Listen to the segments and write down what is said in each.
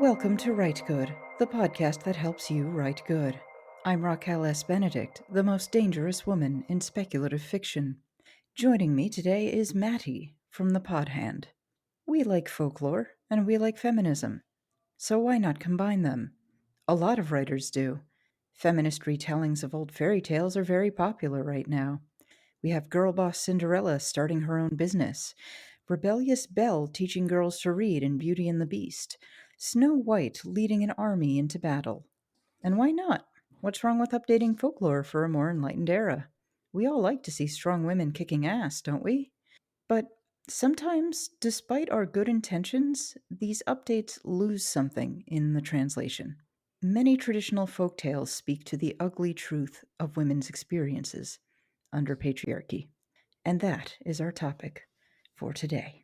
Welcome to Rite Good, the podcast that helps you write good. I'm Raquel S. Benedict, the most dangerous woman in speculative fiction. Joining me today is Mattie from the Pod Hand. We like folklore and we like feminism, so why not combine them? A lot of writers do. Feminist retellings of old fairy tales are very popular right now. We have girlboss Cinderella starting her own business, rebellious Belle teaching girls to read in Beauty and the Beast, Snow White leading an army into battle. And why not? What's wrong with updating folklore for a more enlightened era? We all like to see strong women kicking ass, don't we? But sometimes, despite our good intentions, these updates lose something in the translation. Many traditional folk tales speak to the ugly truth of women's experiences under patriarchy. And that is our topic for today.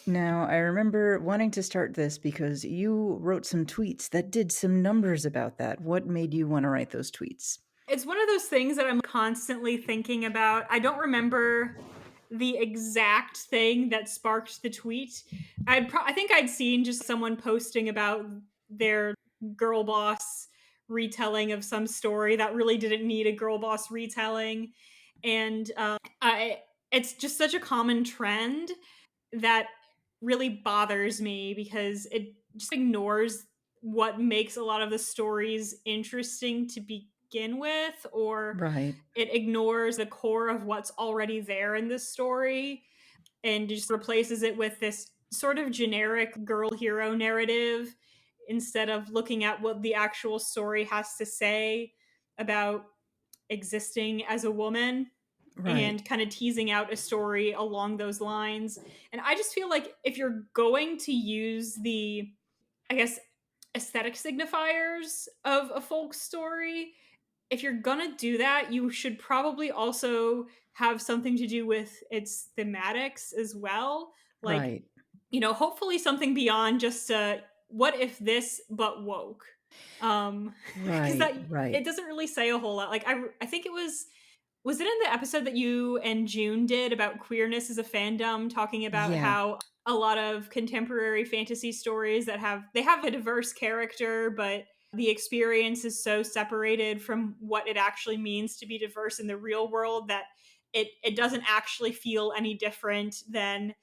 Now, I remember wanting to start this because you wrote some tweets that did some numbers about that. What made you want to write those tweets? It's one of those things that I'm constantly thinking about. I don't remember the exact thing that sparked the tweet. I think I'd seen just someone posting about their girl boss retelling of some story that really didn't need a girl boss retelling, and it's just such a common trend that really bothers me because it just ignores what makes a lot of the stories interesting to begin with, or Right. it ignores the core of what's already there in this story and just replaces it with this sort of generic girl hero narrative instead of looking at what the actual story has to say about existing as a woman Right. and kind of teasing out a story along those lines. And I just feel like if you're going to use the, I guess, aesthetic signifiers of a folk story, if you're gonna do that, you should probably also have something to do with its thematics as well. Like, Right. hopefully something beyond just what if this but woke. Because Right. that Right. it doesn't really say a whole lot. Like I think was it in the episode that you and June did about queerness as a fandom, talking about Yeah. how a lot of contemporary fantasy stories they have a diverse character, but the experience is so separated from what it actually means to be diverse in the real world that it doesn't actually feel any different than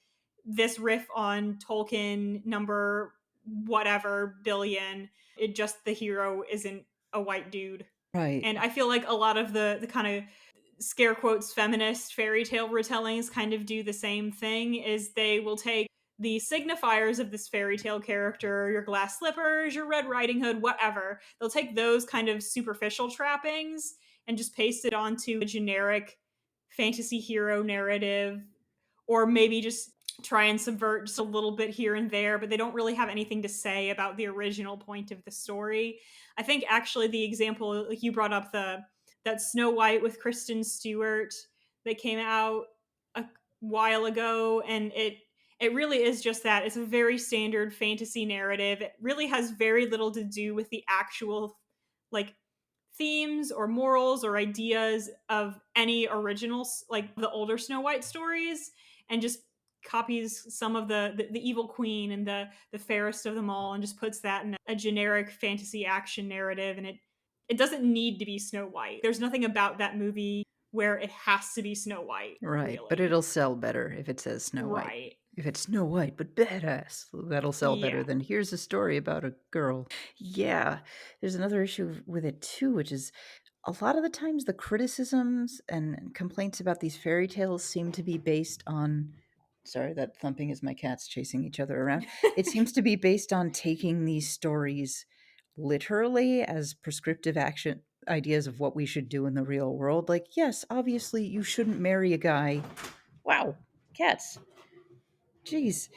this riff on Tolkien number whatever billion. It just the hero isn't a white dude. Right. And I feel like a lot of the kind of scare quotes feminist fairy tale retellings kind of do the same thing, is they will take the signifiers of this fairy tale character, your glass slippers, your Red Riding Hood, whatever. They'll take those kind of superficial trappings and just paste it onto a generic fantasy hero narrative, or maybe just try and subvert just a little bit here and there, but they don't really have anything to say about the original point of the story. I think actually the example, like you brought up, that Snow White with Kristen Stewart that came out a while ago, and it really is just that. It's a very standard fantasy narrative. It really has very little to do with the actual like themes or morals or ideas of any originals, like the older Snow White stories, and just copies some of the evil queen and the fairest of them all and just puts that in a generic fantasy action narrative. And it doesn't need to be Snow White. There's nothing about that movie where it has to be Snow White, Right. But really. it'll sell better if it says Snow White. Right. If it's Snow White, but badass, that'll sell better Yeah. than here's a story about a girl. Yeah. There's another issue with it too, which is a lot of the times the criticisms and complaints about these fairy tales seem to be based on. Sorry, that thumping is my cats chasing each other around. It seems to be based on taking these stories literally as prescriptive action ideas of what we should do in the real world. Like, yes, obviously you shouldn't marry a guy. Wow, cats. Jeez.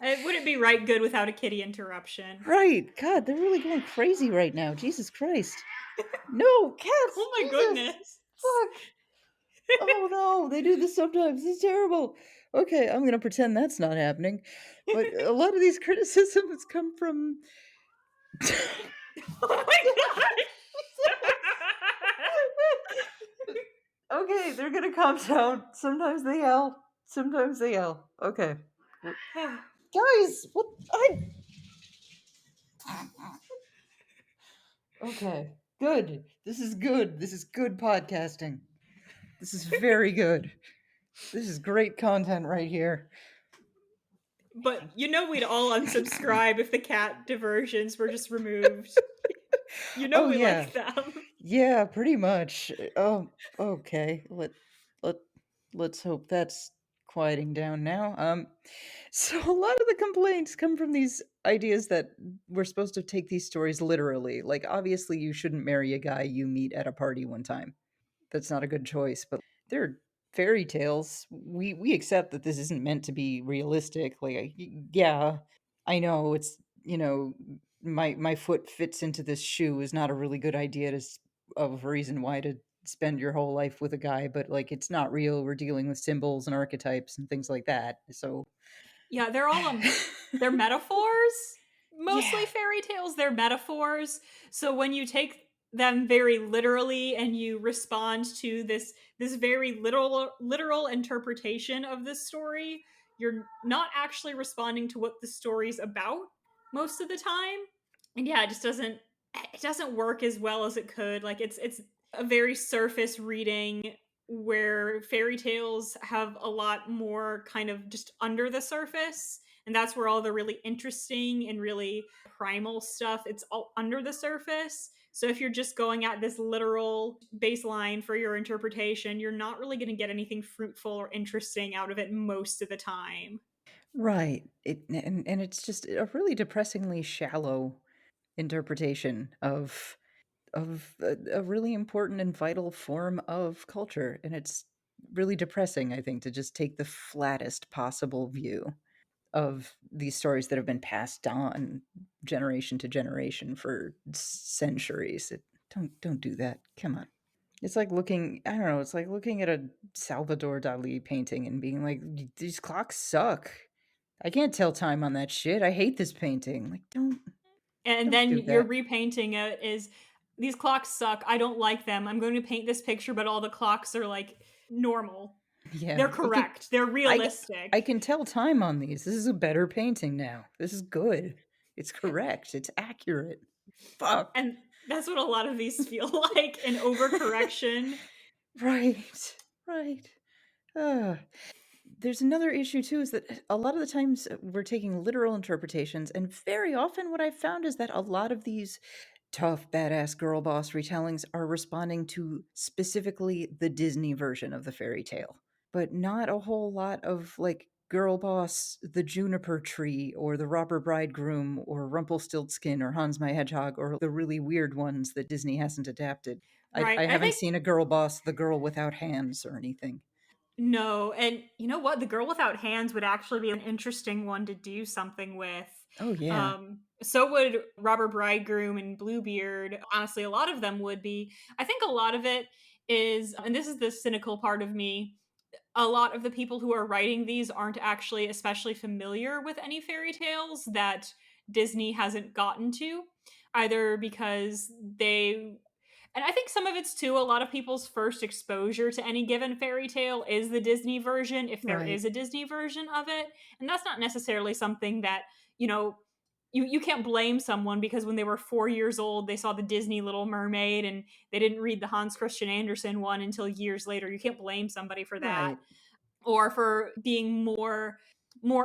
It wouldn't be Rite Gud without a kitty interruption. Right. God, they're really going crazy right now. Jesus Christ. No, cats. Oh my Jesus. goodness. Fuck. Oh no, they do this sometimes. It's terrible. Okay, I'm going to pretend that's not happening. But a lot of these criticisms come from Oh my Okay, they're gonna calm down. Sometimes they yell. Sometimes they yell. Okay. gosh. Guys, what I Okay. Good. This is good. This is good podcasting. This is very good. This is great content right here. But we'd all unsubscribe if the cat diversions were just removed. Oh We yeah. like them. Yeah, pretty much. Oh, okay. Let let's hope that's quieting down now. So a lot of the complaints come from these ideas that we're supposed to take these stories literally. Like obviously you shouldn't marry a guy you meet at a party one time. That's not a good choice, but they're fairy tales. We accept that this isn't meant to be realistic. Like yeah, I know it's, my foot fits into this shoe is not a really good idea of a reason why to spend your whole life with a guy, but like it's not real. We're dealing with symbols and archetypes and things like that. So Yeah, they're all they're metaphors. Mostly yeah, fairy tales, they're metaphors. So when you take them very literally and you respond to this very literal interpretation of this story, you're not actually responding to what the story's about most of the time. And yeah, it doesn't work as well as it could. Like it's a very surface reading where fairy tales have a lot more kind of just under the surface, and that's where all the really interesting and really primal stuff, it's all under the surface. So if you're just going at this literal baseline for your interpretation, you're not really going to get anything fruitful or interesting out of it most of the time. right. And it's just a really depressingly shallow interpretation of a really important and vital form of culture, and it's really depressing, I think, to just take the flattest possible view of these stories that have been passed on generation to generation for centuries. Don't do that. Come on. It's like looking, I don't know, it's like looking at a Salvador Dali painting and being like, these clocks suck. I can't tell time on that shit. I hate this painting. Like, And don't then do you're that. repainting it is, these clocks suck, I don't like them, I'm going to paint this picture, but all the clocks are like normal. They're Yeah, correct, they're I I realistic. can tell time on these. This is a better painting now. This is good. It's correct. It's accurate. Fuck. And that's what a lot of these feel like, an overcorrection. Right. Right. Uh, there's another issue too is that a lot of the times we're taking literal interpretations, and very often what I've found is that a lot of these tough, badass girl boss retellings are responding to specifically the Disney version of the fairy tale, but not a whole lot of like Girl Boss, the Juniper Tree, or the Robber Bridegroom, or Rumpelstiltskin, or Hans My Hedgehog, or the really weird ones that Disney hasn't adapted. Right. I I haven't think seen a Girl Boss, the Girl Without Hands, or anything. no. And you know what? The Girl Without Hands would actually be an interesting one to do something with. Oh, yeah. So would Robber Bridegroom and Bluebeard. Honestly, a lot of them would be. I think a lot of it is, and this is the cynical part of me, a lot of the people who are writing these aren't actually especially familiar with any fairy tales that Disney hasn't gotten to, either because they, and I think some of it's too, a lot of people's first exposure to any given fairy tale is the Disney version, if there Right. is a Disney version of it. And that's not necessarily something that, you know, you can't blame someone because when they were 4 years old, they saw the Disney Little Mermaid and they didn't read the Hans Christian Andersen one until years later. You can't blame somebody for that, Right. or for being more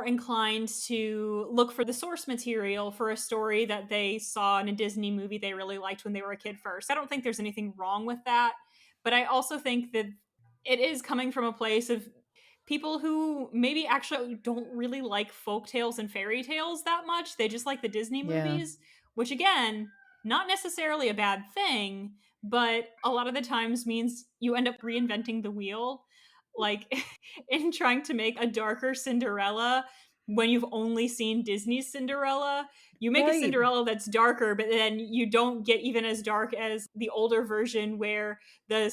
inclined to look for the source material for a story that they saw in a Disney movie they really liked when they were a kid first. I don't think there's anything wrong with that, but I also think that it is coming from a place of people who maybe actually don't really like folk tales and fairy tales that much. They just like the Disney Yeah. movies, which again, not necessarily a bad thing, but a lot of the times means you end up reinventing the wheel. Like in trying to make a darker Cinderella when you've only seen Disney's Cinderella, you make a Right. Cinderella that's darker, but then you don't get even as dark as the older version where the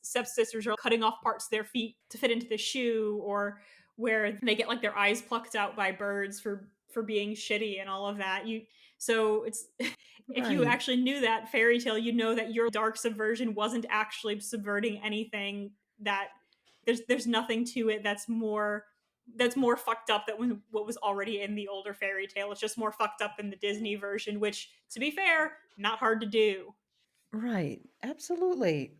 stepsisters are cutting off parts of their feet to fit into the shoe, or where they get like their eyes plucked out by birds for being shitty and all of that. So it's if you Right. actually knew that fairy tale, you know that your dark subversion wasn't actually subverting anything, that there's nothing to it that's more fucked up than what was already in the older fairy tale. It's just more fucked up in the Disney version, which, to be fair, not hard to do. Right. Absolutely.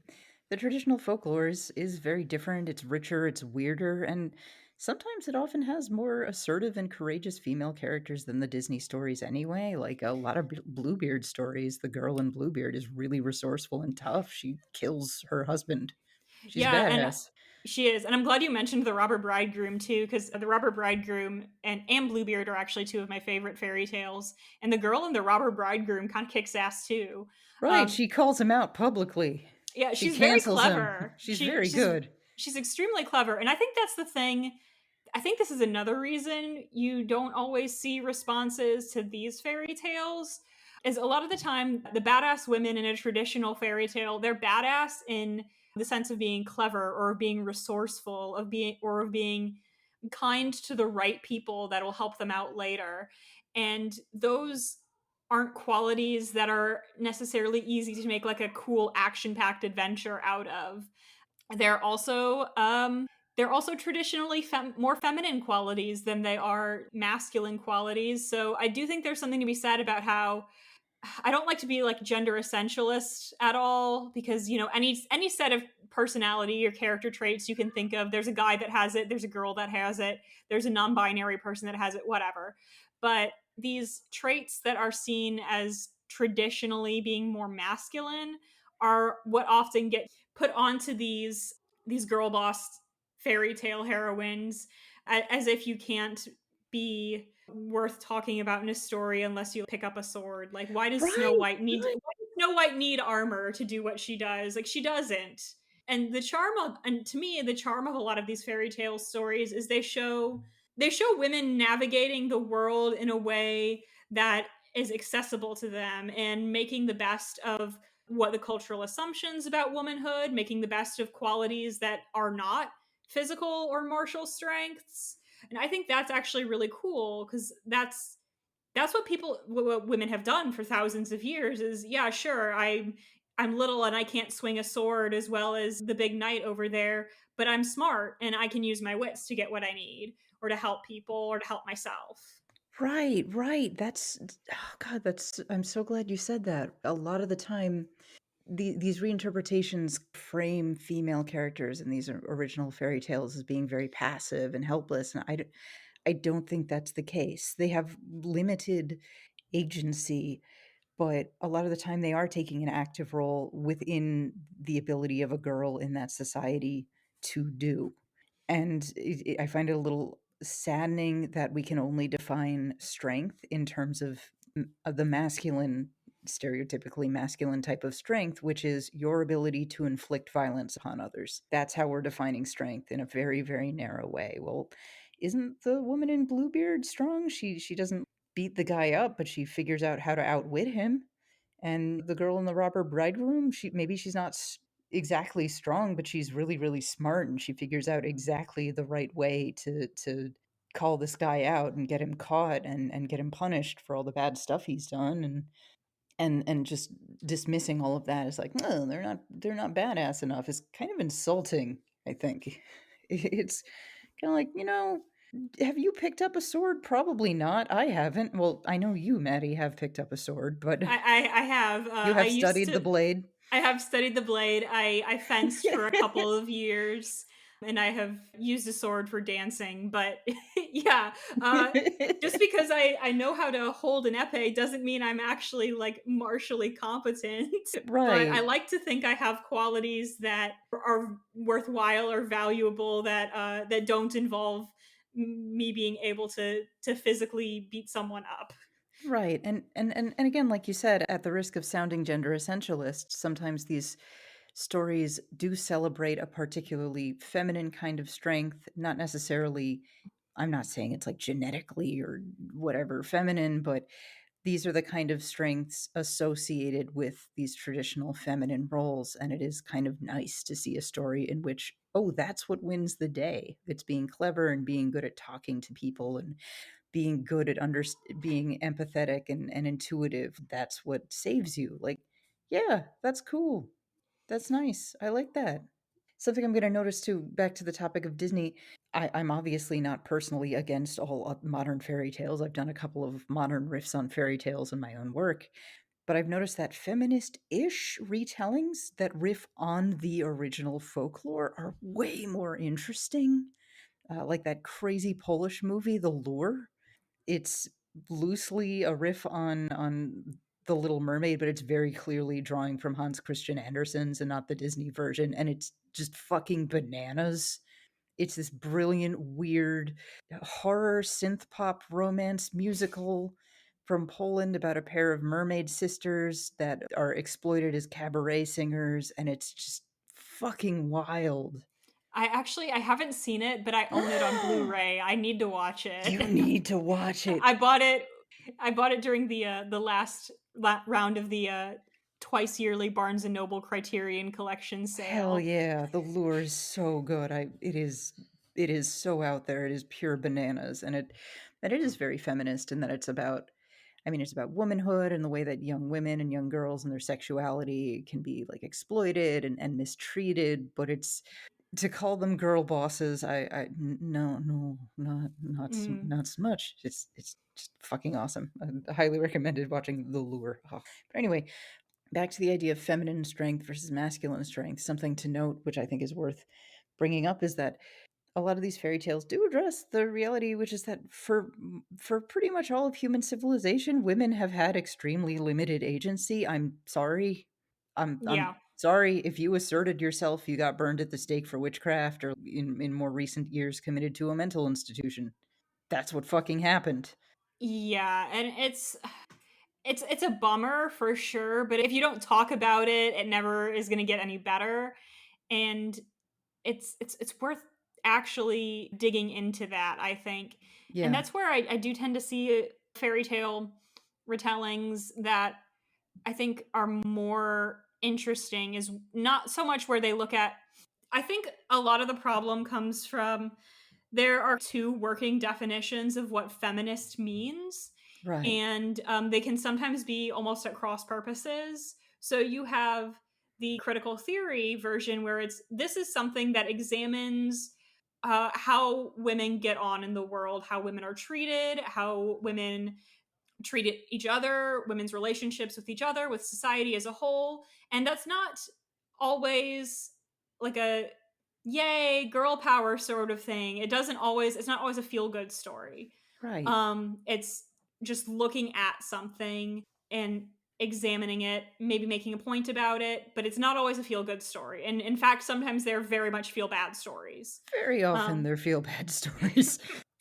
The traditional folklore is very different. It's richer, it's weirder, and sometimes it often has more assertive and courageous female characters than the Disney stories anyway. Like a lot of Bluebeard stories, the girl in Bluebeard is really resourceful and tough. She kills her husband. She's Yeah, and badass. she is. And I'm glad you mentioned the Robber Bridegroom too, because the Robber Bridegroom and Bluebeard are actually two of my favorite fairy tales. And the girl in the Robber Bridegroom kind of kicks ass too. Right, Um, she calls him out publicly. yeah, She she's very cancels him. clever. She's very good. She's extremely clever, and I think that's the thing. I think this is another reason you don't always see responses to these fairy tales. Is a lot of the time the badass women in a traditional fairy tale, they're badass in the sense of being clever or of being resourceful, of being kind to the right people that'll help them out later. And those aren't qualities that are necessarily easy to make like a cool action-packed adventure out of. They're also traditionally more feminine qualities than they are masculine qualities. So I do think there's something to be said about how I don't like to be like gender essentialist at all, because any set of personality or character traits you can think of, there's a guy that has it, there's a girl that has it, there's a non-binary person that has it, whatever. But these traits that are seen as traditionally being more masculine are what often get put onto these girl boss fairy tale heroines, as if you can't be worth talking about in a story unless you pick up a sword. Like, Right, right. why does Snow White need armor to do what she does? Like, she doesn't. And to me, the charm of a lot of these fairy tale stories is they show women navigating the world in a way that is accessible to them and making the best of what the cultural assumptions about womanhood, making the best of qualities that are not physical or martial strengths. And I think that's actually really cool, because that's what women have done for thousands of years. Is, yeah, sure, I'm little and I can't swing a sword as well as the big knight over there, but I'm smart and I can use my wits to get what I need, or to help people, or to help myself. Right, right. That's oh god, that's I'm so glad you said that. A lot of the time, these reinterpretations frame female characters in these original fairy tales as being very passive and helpless, and I don't think that's the case. They have limited agency, but a lot of the time they are taking an active role within the ability of a girl in that society to do. And I find it a little saddening that we can only define strength in terms of the masculine, stereotypically masculine type of strength, which is your ability to inflict violence upon others. That's how we're defining strength in a very, very narrow way. Well, isn't the woman in Bluebeard strong? She doesn't beat the guy up, but she figures out how to outwit him. And the girl in the robber bridegroom, she's not exactly strong, but she's really, really smart, and she figures out exactly the right way to call this guy out and get him caught and get him punished for all the bad stuff he's done. And just dismissing all of that is like, no, they're not badass enough, is kind of insulting, I think. It's kind of like, have you picked up a sword? Probably not. I haven't. Well, I know you, Maddie, have picked up a sword, but I have. you I have used studied the to. blade. I have studied the blade. I fenced for a couple of years, and I have used a sword for dancing. But yeah, just because I know how to hold an epee doesn't mean I'm actually like martially competent. But I Right. like to think I have qualities that are worthwhile or valuable, that don't involve me being able to physically beat someone up. Right. And again, like you said, at the risk of sounding gender essentialist, sometimes these stories do celebrate a particularly feminine kind of strength, not necessarily, I'm not saying it's like genetically or whatever feminine, but these are the kind of strengths associated with these traditional feminine roles. And it is kind of nice to see a story in which, oh, that's what wins the day. It's being clever and being good at talking to people and being good at being empathetic and intuitive. That's what saves you. Like, yeah, that's cool. That's nice. I like that. Something I'm going to notice too, back to the topic of Disney, I'm obviously not personally against all modern fairy tales. I've done a couple of modern riffs on fairy tales in my own work, but I've noticed that feminist ish retellings that riff on the original folklore are way more interesting. Like that crazy Polish movie, The Lure. It's loosely a riff on The Little Mermaid, but it's very clearly drawing from Hans Christian Andersen's and not the Disney version, and it's just fucking bananas. It's this brilliant, weird horror synth pop romance musical from Poland about a pair of mermaid sisters that are exploited as cabaret singers, and it's just fucking wild. I haven't seen it, but I own it on Blu-ray. I need to watch it. You need to watch it. I bought it. I bought it during the last round of the twice yearly Barnes and Noble Criterion Collection Hell sale. yeah, the lure is so good. It is so out there. It is pure bananas, and it is very feminist in that it's about, I mean, it's about womanhood and the way that young women and young girls and their sexuality can be like exploited and mistreated, but it's to call them girl bosses, no, Mm. not so much. It's just fucking awesome. I highly recommended watching The Lure. Oh. But anyway, back to the idea of feminine strength versus masculine strength, something to note, which I think is worth bringing up, is that a lot of these fairy tales do address the reality, which is that for pretty much all of human civilization, women have had extremely limited agency. I'm sorry. I'm Yeah. sorry if you asserted yourself, you got burned at the stake for witchcraft, or in more recent years committed to a mental institution. That's what fucking happened. Yeah, and it's a bummer for sure, but if you don't talk about it, it never is going to get any better. And it's worth actually digging into that, I think. And Yeah, that's where I do tend to see fairy tale retellings that I think are more interesting is not so much where they look at. I think a lot of the problem comes from there are two working definitions of what feminist means, right, and they can sometimes be almost at cross purposes. So you have the critical theory version where it's this is something that examines how women get on in the world, how women are treated, how women treat each other, women's relationships with each other, with society as a whole. And that's not always like a yay, girl power sort of thing. It's not always a feel good story. right. It's just looking at something and examining it, maybe making a point about it, but it's not always a feel good story. And in fact, sometimes they're very much feel bad stories. Very often Um, they're feel bad stories.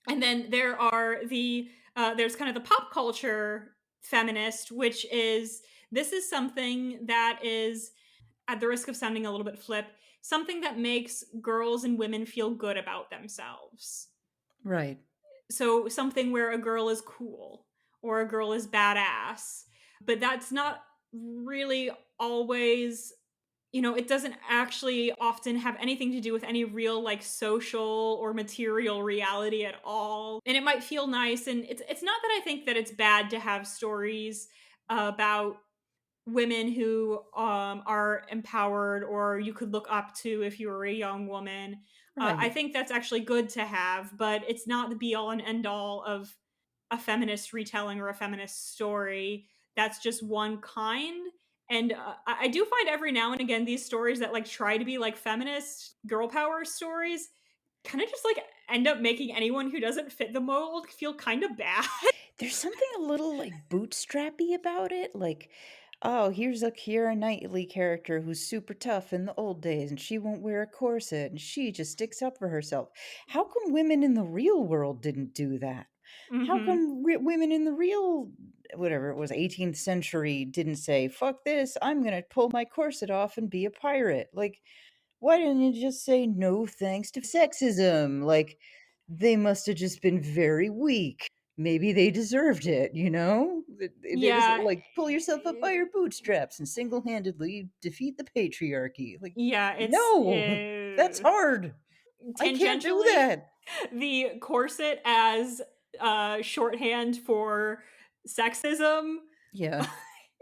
and then there are there's kind of the pop culture feminist, which is this is something that is at the risk of sounding a little bit flip, something that makes girls and women feel good about themselves. Right, So something where a girl is cool or a girl is badass, but that's not really always, it doesn't actually often have anything to do with any real like social or material reality at all. And it might feel nice, and it's not that I think that it's bad to have stories about women who are empowered or you could look up to if you were a young woman. I right. think that's actually good to have, but it's not the be all and end all of a feminist retelling or a feminist story. That's just one kind. And I do find every now and again these stories that like try to be like feminist girl power stories kind of just like end up making anyone who doesn't fit the mold feel kind of bad. There's something a little like bootstrappy about it. Like, oh, here's a Keira Knightley character who's super tough in the old days, and she won't wear a corset, and she just sticks up for herself. How come women in the real world didn't do that? How Hmm. come women in the real whatever it was, 18th century didn't say, fuck this, I'm going to pull my corset off and be a pirate. Like, why didn't you just say no thanks to sexism? Like, they must have just been very weak. Maybe they deserved it, you know? They just Yeah. like pull yourself up by your bootstraps and single handedly defeat the patriarchy. Like, Yeah, it's no, that's hard. I can't do tangentially that. the corset as shorthand for sexism Yeah,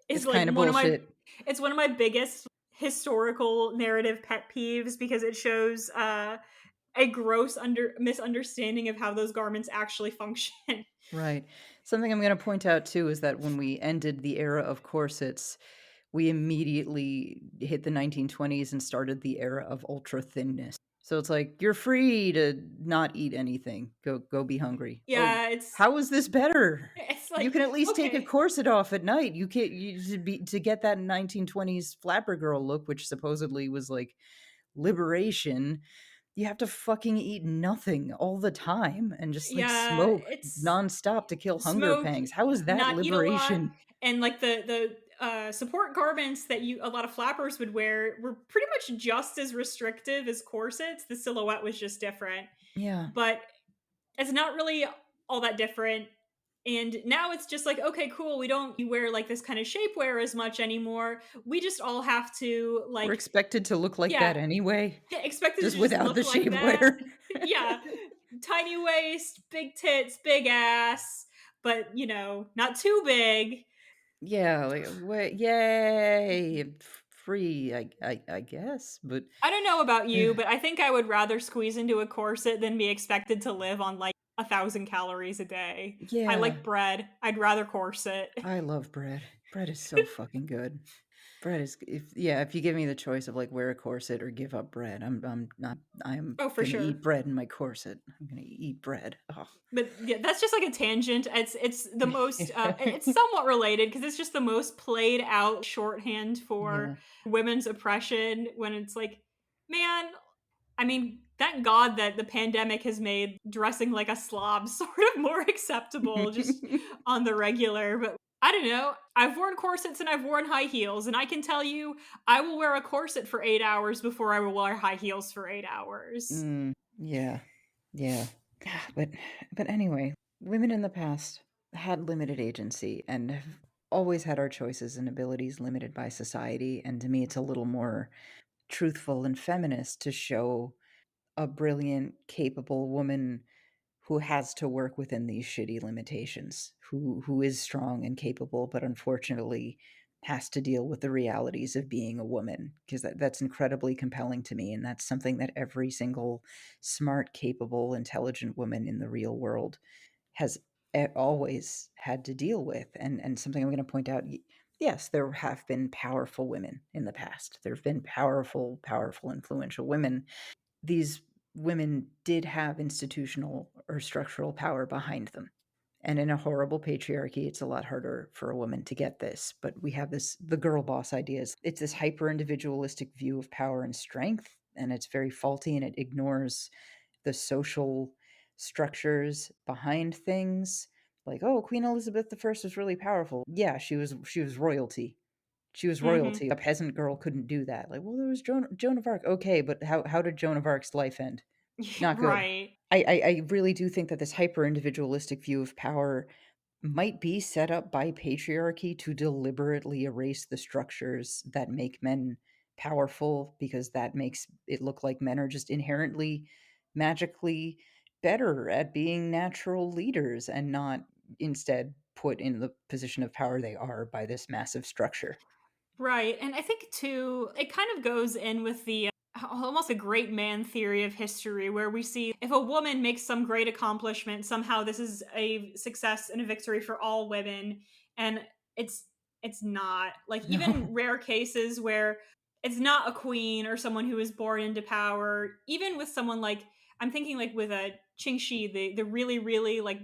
it's is like kind of one of my bullshit. it's one of my biggest historical narrative pet peeves because it shows a gross misunderstanding of how those garments actually function. Right. Something I'm going to point out too is that when we ended the era of corsets, we immediately hit the 1920s and started the era of ultra thinness. So it's like you're free to not eat anything. Go be hungry. Oh, Yeah, how is this better? it's You like can at least take a okay. corset off at night. You can't to get that 1920s flapper girl look, which supposedly was like liberation. You have to fucking eat nothing all the time and just like Yeah, smoke it's nonstop to kill hunger smoke, pangs. How is that not eat a lot, liberation? and like the support garments that a lot of flappers would wear were pretty much just as restrictive as corsets. The silhouette was just different, Yeah. but it's not really all that different. And now it's just like, okay, cool. We don't wear like this kind of shapewear as much anymore. We just all have to We're like, expected to look like yeah, that anyway, yeah, expected to just just without the look like that. shapewear. Yeah, tiny waist, big tits, big ass, but not too big. Yeah, like what? Yay, free. I guess, but I don't know about you, but I think I would rather squeeze into a corset than be expected to live on like 1,000 calories a day. I yeah, like bread. I'd rather corset. I love bread. Bread is so fucking good. Bread is if you give me the choice of like wear a corset or give up bread, I'm not I'm Oh, for gonna sure. eat bread in my corset. I'm gonna eat bread. Oh. But yeah, that's just like a tangent. It's the most it's somewhat related because it's just the most played out shorthand for Yeah. women's oppression when it's like, man, I mean, thank God that the pandemic has made dressing like a slob sort of more acceptable just on the regular. But I don't know. I've worn corsets and I've worn high heels, and I can tell you, I will wear a corset for 8 hours before I will wear high heels for 8 hours. Yeah. Yeah. But anyway, women in the past had limited agency and have always had our choices and abilities limited by society. And to me, it's a little more truthful and feminist to show a brilliant, capable woman who has to work within these shitty limitations, who is strong and capable, but unfortunately has to deal with the realities of being a woman, because that's incredibly compelling to me, and that's something that every single smart, capable, intelligent woman in the real world has always had to deal with. And something I'm going to point out, yes, there have been powerful women in the past. There have been powerful, influential women. These women did have institutional or structural power behind them. And in a horrible patriarchy, it's a lot harder for a woman to get this. But we have the girl boss ideas. It's this hyper individualistic view of power and strength, and it's very faulty, and it ignores the social structures behind things. Like, oh, Queen Elizabeth I was really powerful. Yeah, she was royalty. She was Mm-hmm. royalty. A peasant girl couldn't do that. Like, well, there was Joan of Arc. Okay, but how did Joan of Arc's life end? Not good. Right. I really do think that this hyper individualistic view of power might be set up by patriarchy to deliberately erase the structures that make men powerful, because that makes it look like men are just inherently magically better at being natural leaders and not instead put in the position of power they are by this massive structure. Right. And I think too, it kind of goes in with the almost a great man theory of history where we see if a woman makes some great accomplishment, somehow this is a success and a victory for all women. And it's it's not. Like even No. rare cases where it's not a queen or someone who is born into power, even with someone like I'm thinking like with a Qingxi, the really, really like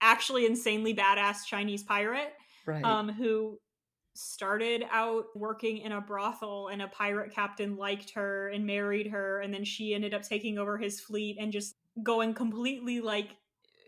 actually insanely badass Chinese pirate, Right. who started out working in a brothel and a pirate captain liked her and married her and then she ended up taking over his fleet and just going completely like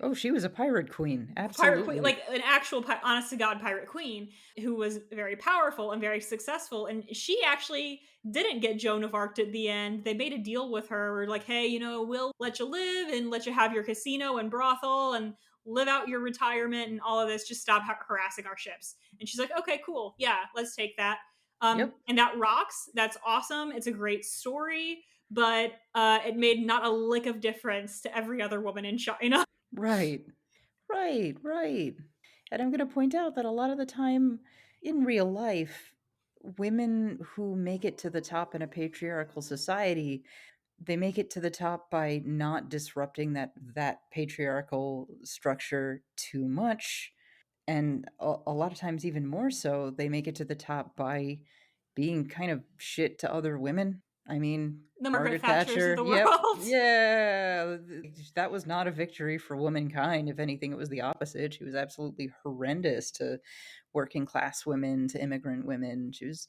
Oh, she was a pirate queen. pirate queen, Absolutely. like an actual honest to god pirate queen who was very powerful and very successful. And she actually didn't get Joan of Arc at the end. They made a deal with her. We're like, hey, we'll let you live and let you have your casino and brothel and live out your retirement and all of this. Just stop harassing our ships. And she's like, okay, cool, yeah, let's take that. Yep. And that rocks. That's awesome. It's a great story, but it made not a lick of difference to every other woman in China. Right. Right, right. And I'm going to point out that a lot of the time in real life, women who make it to the top in a patriarchal society, they make it to the top by not disrupting that patriarchal structure too much. And a lot of times, even more so, they make it to the top by being kind of shit to other women. I mean, The Margaret Margaret Thatchers of Thatcher, the yep, world. yeah, that was not a victory for womankind. If anything, it was the opposite. She was absolutely horrendous to working class women, to immigrant women. She was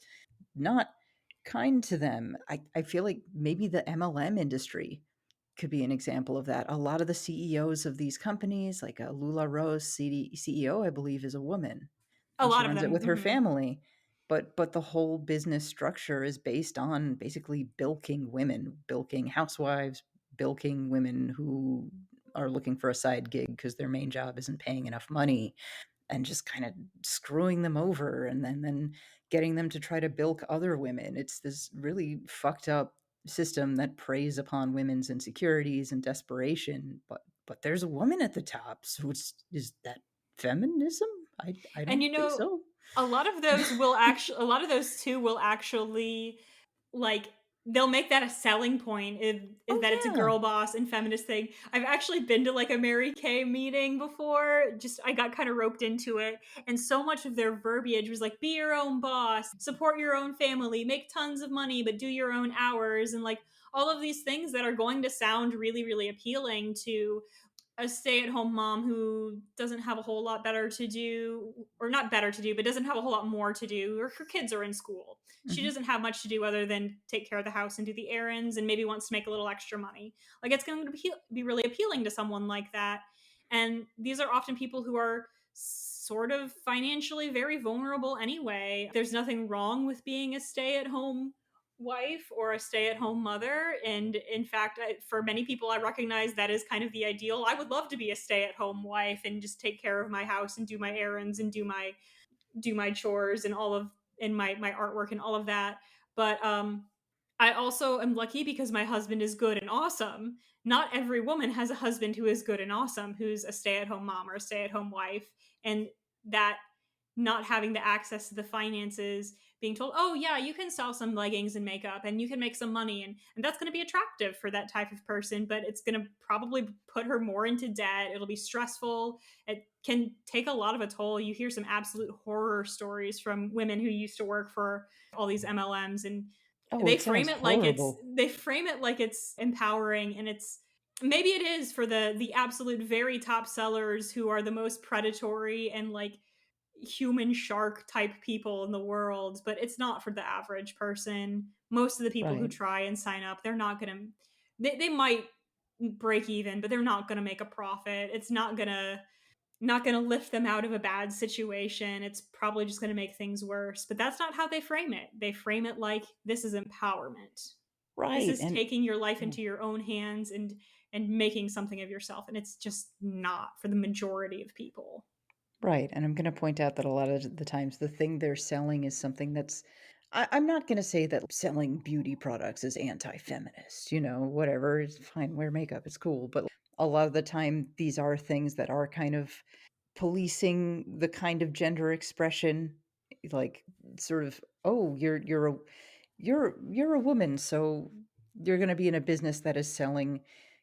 not kind to them. I feel like maybe the MLM industry could be an example of that. A lot of the CEOs of these companies, like Lula Rose CEO, I believe, is a woman, A and she lot of runs it them. with her Mhm. family. But the whole business structure is based on basically bilking women, bilking housewives, bilking women who are looking for a side gig because their main job isn't paying enough money, and just kind of screwing them over, and then getting them to try to bilk other women. It's this really fucked up system that preys upon women's insecurities and desperation. But there's a woman at the top, so is that feminism? I And don't think so. a lot of those too will actually, like, they'll make that a selling point if Oh that it's a yeah. girl boss and feminist thing. I've actually been to like a Mary Kay meeting before. Just I got kind of roped into it, and so much of their verbiage was like, be your own boss, support your own family, make tons of money, but do your own hours, and like all of these things that are going to sound really, really appealing to a stay-at-home mom who doesn't have a whole lot better to do, or not better to do, but doesn't have a whole lot more to do, or her kids are in school. She Mhm. doesn't have much to do other than take care of the house and do the errands, and maybe wants to make a little extra money. Like, it's going to be really appealing to someone like that. And these are often people who are sort of financially very vulnerable anyway. There's nothing wrong with being a stay-at-home wife or a stay-at-home mother, and in fact, for many people I recognize that is kind of the ideal. I would love to be a stay-at-home wife and just take care of my house and do my errands and do my chores and all of and my artwork and all of that. But I also am lucky because my husband is good and awesome. Not every woman has a husband who is good and awesome, who's a stay-at-home mom or a stay-at-home wife, and that not having the access to the finances, being told, oh yeah, you can sell some leggings and makeup and you can make some money, and that's going to be attractive for that type of person, but it's going to probably put her more into debt. It'll be stressful. It can take a lot of a toll. You hear some absolute horror stories from women who used to work for all these MLMs, and Oh, they it frame sounds it like horrible. it's empowering, and it's maybe it is for the absolute very top sellers who are the most predatory and like human shark type people in the world, but it's not for the average person. Most of the people who Right. try and sign up, they're not gonna they might break even, but they're not gonna make a profit. It's not gonna lift them out of a bad situation. It's probably just gonna make things worse. But that's not how they frame it. They frame it like this is empowerment. This Right. is And taking your life into your own hands and making something of yourself. And it's just not for the majority of people. right, and I'm gonna point out that a lot of the times the thing they're selling is something that's I'm not gonna say that selling beauty products is anti-feminist, whatever, it's fine, wear makeup, it's cool, but a lot of the time, these are things that are kind of policing the kind of gender expression, like, sort of, "Oh, you're a woman, so you're gonna be in a business that is selling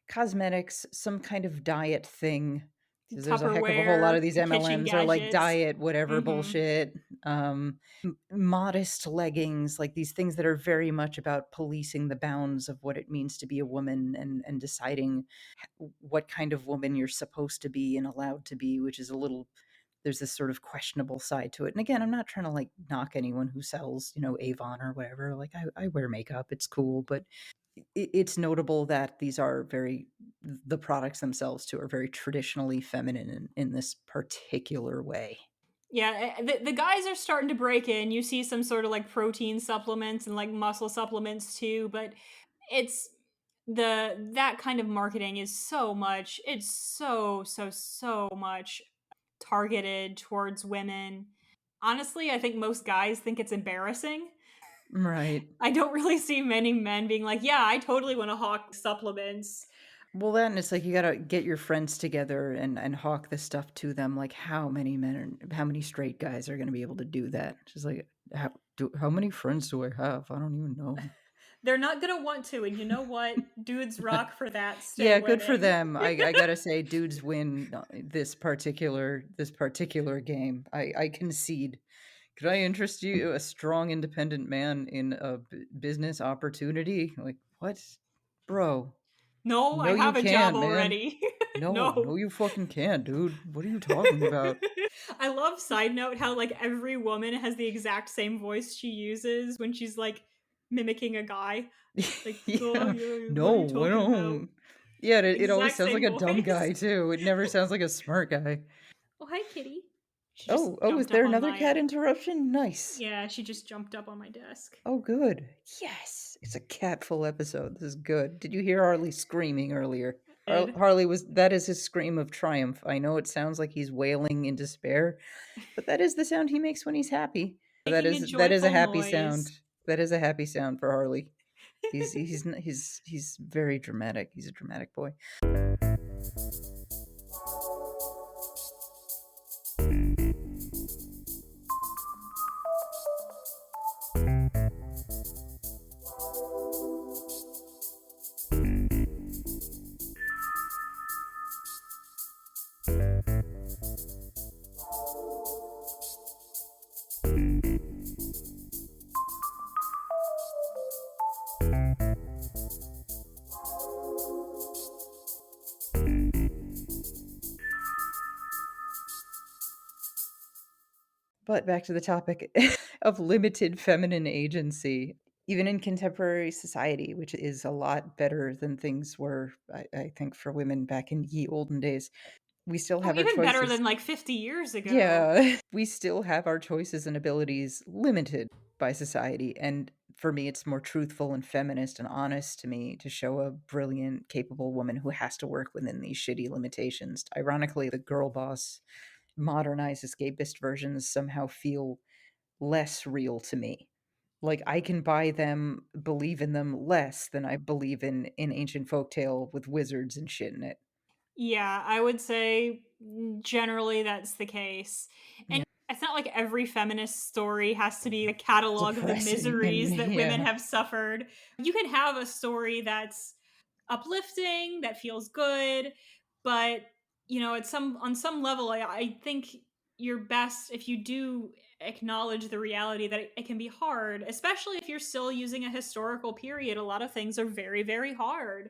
cosmetics, some kind of diet thing, because there's a heck of a whole lot of Tupperware, these kitchen MLMs are like gadgets. diet whatever Hmm. bullshit, modest leggings, like these things that are very much about policing the bounds of what it means to be a woman, and deciding what kind of woman you're supposed to be and allowed to be, which is a little there's this sort of questionable side to it. And again, I'm not trying to like knock anyone who sells, Avon or whatever. Like I wear makeup, it's cool, but it's notable that these are the products themselves too are very traditionally feminine in this particular way. Yeah, the guys are starting to break in. You see some sort of like protein supplements and like muscle supplements too, but it's that kind of marketing is so much. It's so much targeted towards women. Honestly, I think most guys think it's embarrassing. Right. I don't really see many men being like, "Yeah, I totally want to hawk supplements." Well, then it's like you gotta get your friends together and hawk this stuff to them. Like, how many straight guys are gonna be able to do that? Just like, how many friends do I have? I don't even know. They're not going to want to, and you know what? Dudes rock for that. Stay Yeah, good for winning. them. I gotta say, dudes win this particular game. I concede. Could I interest you, a strong, independent man, in a business opportunity? Like, what, bro? No, I No, you have a job can't, man. already. No, No. you fucking can't, dude. What are you talking about? I love side note how like every woman has the exact same voice she uses when she's like mimicking a guy. Like, oh, Yeah, yeah, what are you no, I talking about? don't. Yeah, it always Exact sounds like same a dumb voice. guy too. It never sounds like a smart guy. Oh, hi, kitty. She just Oh, is jumped there up on another my cat interruption? Nice. yeah, she just jumped up on my desk. Oh, good. Yes, it's a catful episode. This is good. Did you hear Harley screaming earlier? Ed. Harley was that is his scream of triumph. I know it sounds like he's wailing in despair, but that is the sound he makes when he's happy. Making a That is a joyful happy sound. noise. That is a happy sound for Harley. He's very dramatic. He's a dramatic boy. But back to the topic of limited feminine agency, even in contemporary society, which is a lot better than things were, I think, for women back in ye olden days. We still Oh, have our even better choices. than like 50 years ago. Yeah, we still have our choices and abilities limited by society. And for me, it's more truthful and feminist and honest to me to show a brilliant, capable woman who has to work within these shitty limitations. Ironically, the girl boss, modernized escapist versions somehow feel less real to me. Like I can buy them, believe in them less than I believe in ancient folktale with wizards and shit in it. Yeah, I would say generally that's the case. Yeah, And it's not like every feminist story has to be a catalog of the depressing and miseries that women yeah. have suffered. You can have a story that's uplifting, that feels good, but you know, at some on some level, I think you're best if you do acknowledge the reality that it can be hard, especially if you're still using a historical period. A lot of things are very, very hard.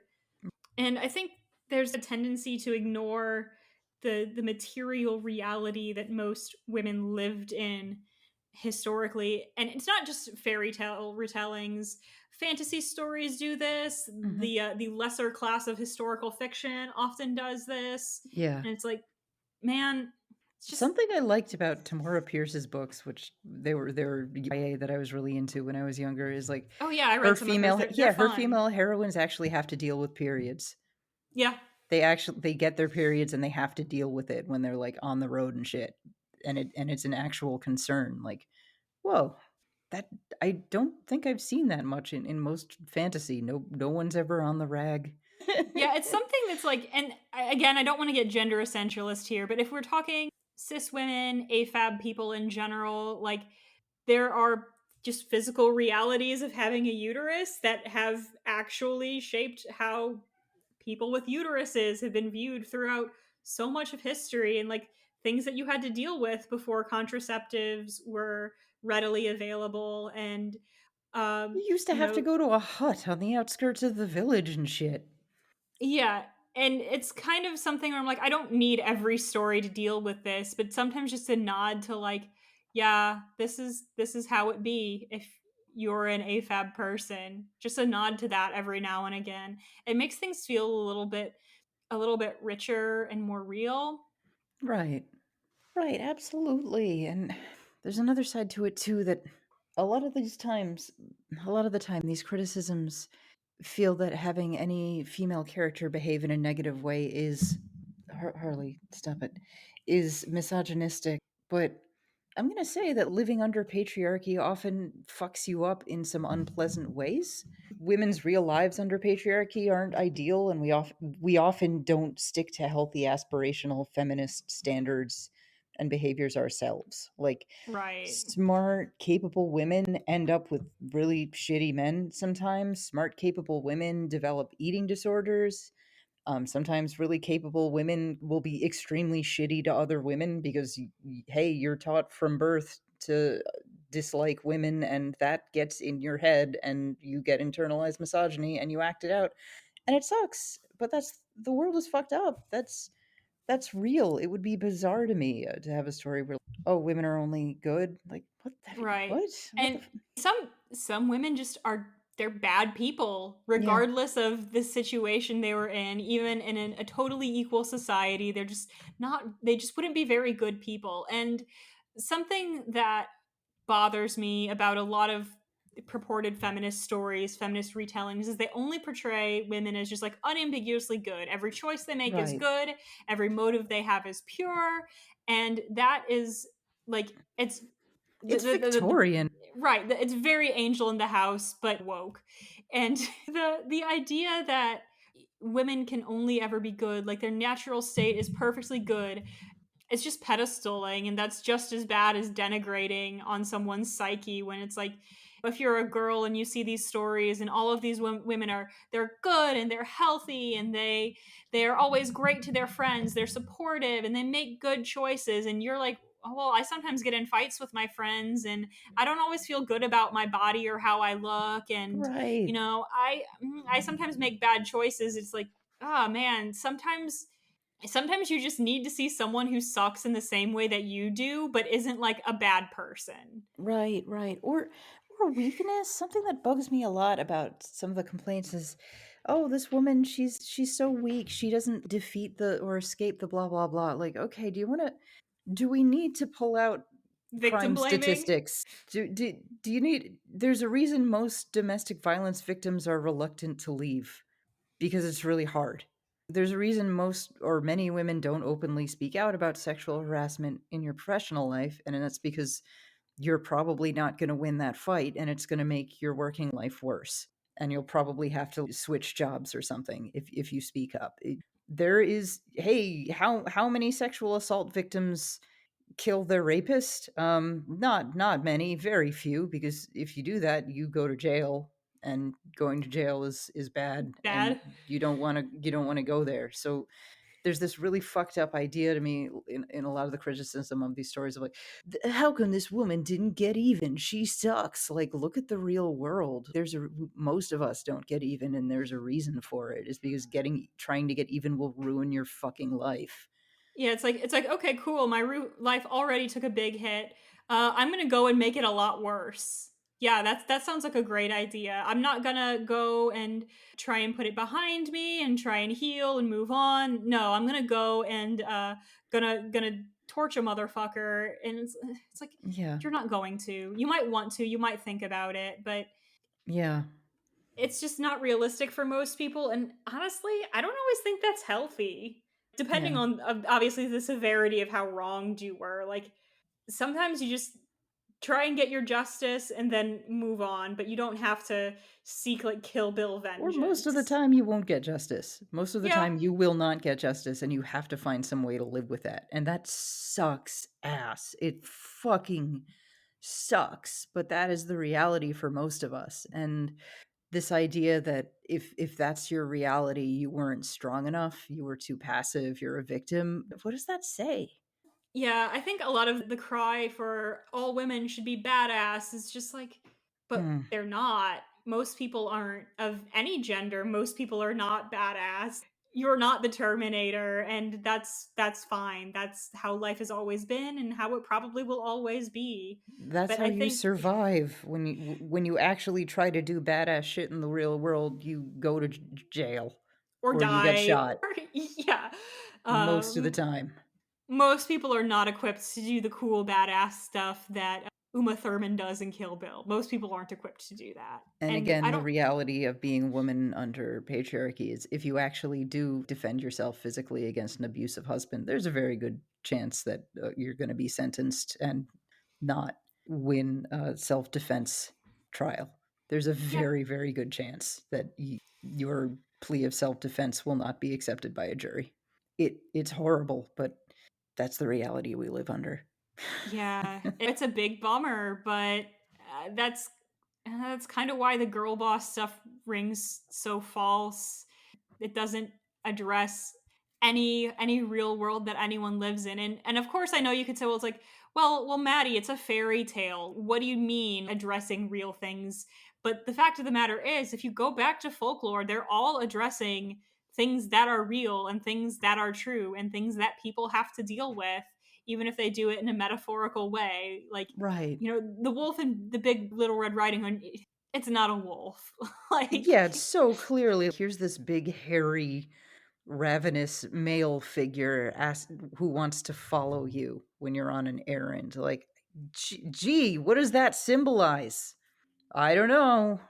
And I think there's a tendency to ignore the material reality that most women lived in historically. And it's not just fairy tale retellings. Fantasy stories do this. Mhm. The lesser class of historical fiction often does this. Yeah. And it's like, man, it's just Something I liked about Tamora Pierce's books, which they were YA that I was really into when I was younger, is like oh yeah, I read some of hers. They're her fun. female heroines actually have to deal with periods. Yeah. They get their periods and they have to deal with it when they're like on the road and shit. And it's an actual concern. Like, whoa, that I don't think I've seen that much in most fantasy. No one's ever on the rag. Yeah, it's something that's like, and again, I don't want to get gender essentialist here, but if we're talking cis women, AFAB people in general, like there are just physical realities of having a uterus that have actually shaped how people with uteruses have been viewed throughout so much of history, and like things that you had to deal with before contraceptives were readily available. And You used to you have to know, go to a hut on the outskirts of the village and shit. yeah, and it's kind of something where I'm like, I don't need every story to deal with this, but sometimes just a nod to like, yeah, this is how it be. If you're an AFAB person. Just a nod to that every now and again. It makes things feel a little bit richer and more real. Right. Right, absolutely. And there's another side to it too that a lot of these times, a lot of the time, these criticisms feel that having any female character behave in a negative way is Harley, stop it, is misogynistic. But I'm going to say that living under patriarchy often fucks you up in some unpleasant ways. Women's real lives under patriarchy aren't ideal, and we often don't stick to healthy aspirational feminist standards and behaviors ourselves. Like, Right. smart, capable women end up with really shitty men sometimes. Smart, capable women develop eating disorders. Sometimes really capable women will be extremely shitty to other women because, hey, you're taught from birth to dislike women, and that gets in your head, and you get internalized misogyny, and you act it out, and it sucks. But that's the world is fucked up. That's real. It would be bizarre to me to have a story where, oh, women are only good. Like, what? Right. What the? And some women just are they're bad people Yeah, regardless of the situation they were in, even in a totally equal society. They're just not they just wouldn't be very good people. And something that bothers me about a lot of purported feminist stories, feminist retellings, is they only portray women as just like unambiguously good. Every choice they make is right. good, every motive they have is pure, and that is like it's It's the Victorian. right, it's very angel in the house but woke. And the idea that women can only ever be good, like their natural state is perfectly good, it's just pedestaling, and that's just as bad as denigrating on someone's psyche. When it's like, if you're a girl and you see these stories and all of these women are they're good and they're healthy and they're always great to their friends, they're supportive and they make good choices, and you're like, oh, well, I sometimes get in fights with my friends and I don't always feel good about my body or how I look, and Right. I sometimes make bad choices. It's like, oh man, sometimes you just need to see someone who sucks in the same way that you do, but isn't like a bad person. Right, right. Or weakness. Something that bugs me a lot about some of the complaints is, oh, this woman, she's so weak. She doesn't defeat the or escape the blah blah blah. Like, okay, do we need to pull out Victim crime blaming. statistics? Do you need there's a reason most domestic violence victims are reluctant to leave because it's really hard. There's a reason most or many women don't openly speak out about sexual harassment in your professional life, and that's because you're probably not going to win that fight, and it's going to make your working life worse, and you'll probably have to switch jobs or something if you speak up. There is, hey, how many sexual assault victims kill their rapist? Not many, very few, because if you do that, you go to jail, and going to jail is bad, and Bad. you don't want to go there. So there's this really fucked up idea to me in a lot of the criticism of these stories of like, how come this woman didn't get even? She sucks. Like, look at the real world. Most of us don't get even, and there's a reason for it. Is because trying to get even will ruin your fucking life. Yeah, it's like okay, cool. My life already took a big hit. I'm gonna go and make it a lot worse. Yeah, that sounds like a great idea. I'm not gonna go and try and put it behind me and try and heal and move on. No, I'm gonna go and gonna torch a motherfucker. And it's like Yeah, you're not going to. You might want to. You might think about it, but yeah, it's just not realistic for most people. And honestly, I don't always think that's healthy. Depending yeah. on obviously the severity of how wronged you were. Like sometimes you just try and get your justice and then move on, but you don't have to seek like Kill Bill Or most of the vengeance. time, you won't get justice. Most of the Yeah. time, you will not get justice, and you have to find some way to live with that. And that sucks ass. It fucking sucks, but that is the reality for most of us. And this idea that if that's your reality, you weren't strong enough, you were too passive, you're a victim. What does that say? Yeah, I think a lot of the cry for all women should be badass is just like, but Hmm. they're not. Most people aren't of any gender. Most people are not badass. you're not the Terminator, and that's fine. That's how life has always been and how it probably will always be. That's But how I you think survive when you actually try to do badass shit in the real world. You go to jail or or you get die shot or yeah. most of the Um time. Most people are not equipped to do the cool badass stuff that Uma Thurman does in Kill Bill. Most people aren't equipped to do that. And And again, I the don't reality of being a woman under patriarchy is if you actually do defend yourself physically against an abusive husband, there's a very good chance that you're going to be sentenced and not win a self defense trial. There's a yeah, very, very good chance that your plea of self defense will not be accepted by a jury. It's horrible, but that's the reality we live under. yeah, it's a big bummer, but that's kind of why the girl boss stuff rings so false. It doesn't address any real world that anyone lives in. And of course I know you could say, well, it's like, well, Maddie, it's a fairy tale. What do you mean addressing real things? But the fact of the matter is, if you go back to folklore, they're all addressing things that are real and things that are true and things that people have to deal with, even if they do it in a metaphorical way. Like, Right. the wolf in the Big Little Red Riding Hood, it's not a wolf. Like, Yeah, it's so clearly here's this big, hairy, ravenous male figure who wants to follow you when you're on an errand. Like, gee, what does that symbolize? I don't know.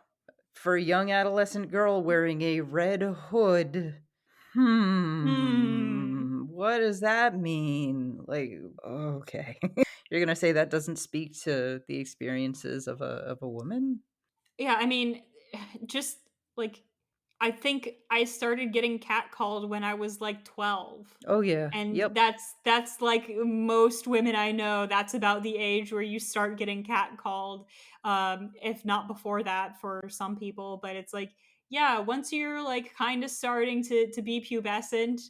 For a young adolescent girl wearing a red hood. hmm. What does that mean? Like, okay. You're going to say that doesn't speak to the experiences of a woman? Yeah, I mean, just like I think I started getting catcalled when I was like 12. Oh, yeah. And Yep. that's like most women I know, that's about the age where you start getting catcalled. If not before that for some people, but it's like, yeah, once you're like kind of starting to be pubescent,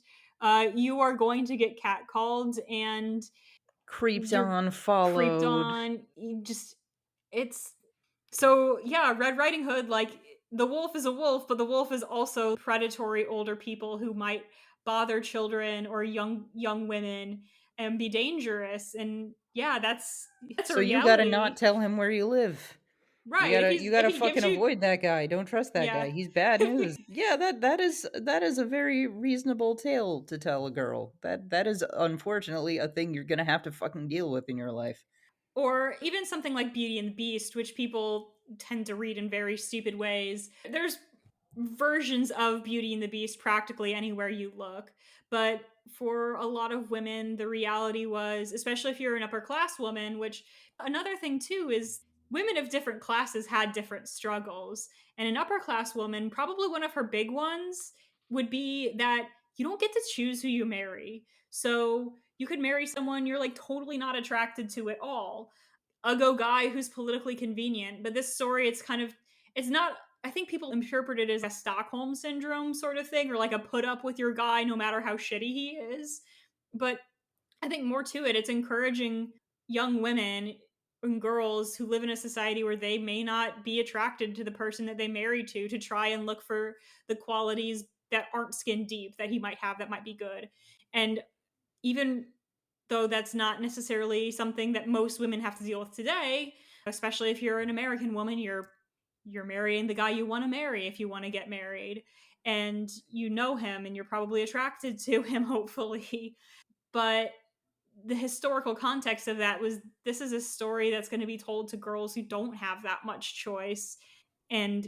you are going to get catcalled and Creeped you're on, creeped followed. on. You just it's so yeah, Red Riding Hood, like the wolf is a wolf, but the wolf is also predatory older people who might bother children or young women and be dangerous. And yeah, that's a So you gotta not reality. tell him where you live. Right. If You if gotta he gives fucking you avoid that guy. Don't trust that yeah. guy. He's bad news. Yeah, that is a very reasonable tale to tell a girl. That is unfortunately a thing you're gonna have to fucking deal with in your life. Or even something like Beauty and the Beast, which people tend to read in very stupid ways. There's versions of Beauty and the Beast practically anywhere you look. But for a lot of women, the reality was, especially if you're an upper class woman, which another thing too is women of different classes had different struggles. And an upper class woman, probably one of her big ones would be that you don't get to choose who you marry. So you could marry someone you're like totally not attracted to at all. A go guy who's politically convenient. But this story, it's not, I think people interpret it as a Stockholm syndrome sort of thing, or like a put up with your guy no matter how shitty he is. But I think more to it, it's encouraging young women and girls who live in a society where they may not be attracted to the person that they marry to try and look for the qualities that aren't skin deep that he might have that might be good. And even though that's not necessarily something that most women have to deal with today, especially if you're an American woman, you're marrying the guy you want to marry if you want to get married, and you know him and you're probably attracted to him hopefully. But the historical context of that was, this is a story that's going to be told to girls who don't have that much choice. And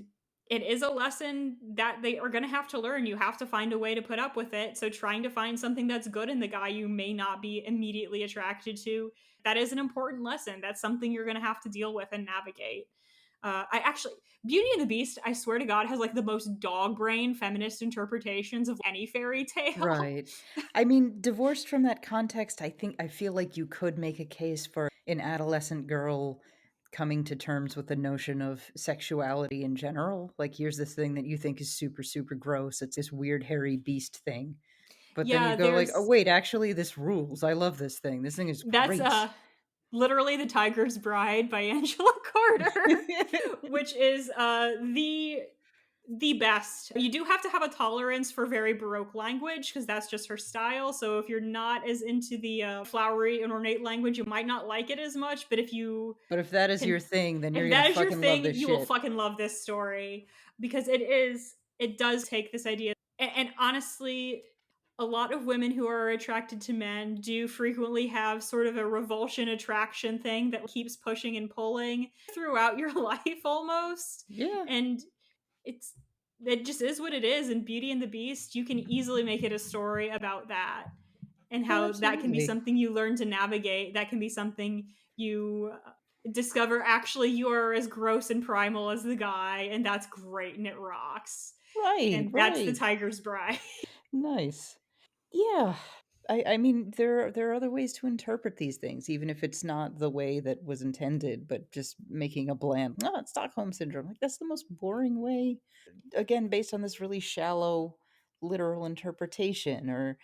it is a lesson that they are going to have to learn. You have to find a way to put up with it. So trying to find something that's good in the guy you may not be immediately attracted to, that is an important lesson. That's something you're going to have to deal with and navigate. I actually, Beauty and the Beast, I swear to God, has like the most dog brain feminist interpretations of any fairy tale. Right. I mean, divorced from that context, I feel like you could make a case for an adolescent girl coming to terms with the notion of sexuality in general. Like, here's this thing that you think is super, super gross. It's this weird, hairy beast thing. But then you Yeah, go like, oh there's wait, actually this rules. I love this thing. This thing is that's great. literally The Tiger's Bride by Angela Carter, which is the the best. You do have to have a tolerance for very Baroque language because that's just her style. So if you're not as into the flowery and ornate language, you might not like it as much. But if you But if that is your can, thing, then you're if gonna that is your fucking love thing, this you will shit. fucking love this story because it does take this idea. And honestly, a lot of women who are attracted to men do frequently have sort of a revulsion attraction thing that keeps pushing and pulling throughout your life almost. Yeah. And it's it just is what it is. And Beauty and the Beast, you can easily make it a story about that and Oh, how that can be absolutely. something you learn to navigate. That can be something you discover actually you are as gross and primal as the guy, and that's great and it rocks. Right, And that's the right. Tiger's Bride. Nice. Yeah. I mean, there are other ways to interpret these things, even if it's not the way that was intended, but just making a bland, no, it's Stockholm syndrome. Like that's the most boring way. Again, based on this really shallow literal interpretation, or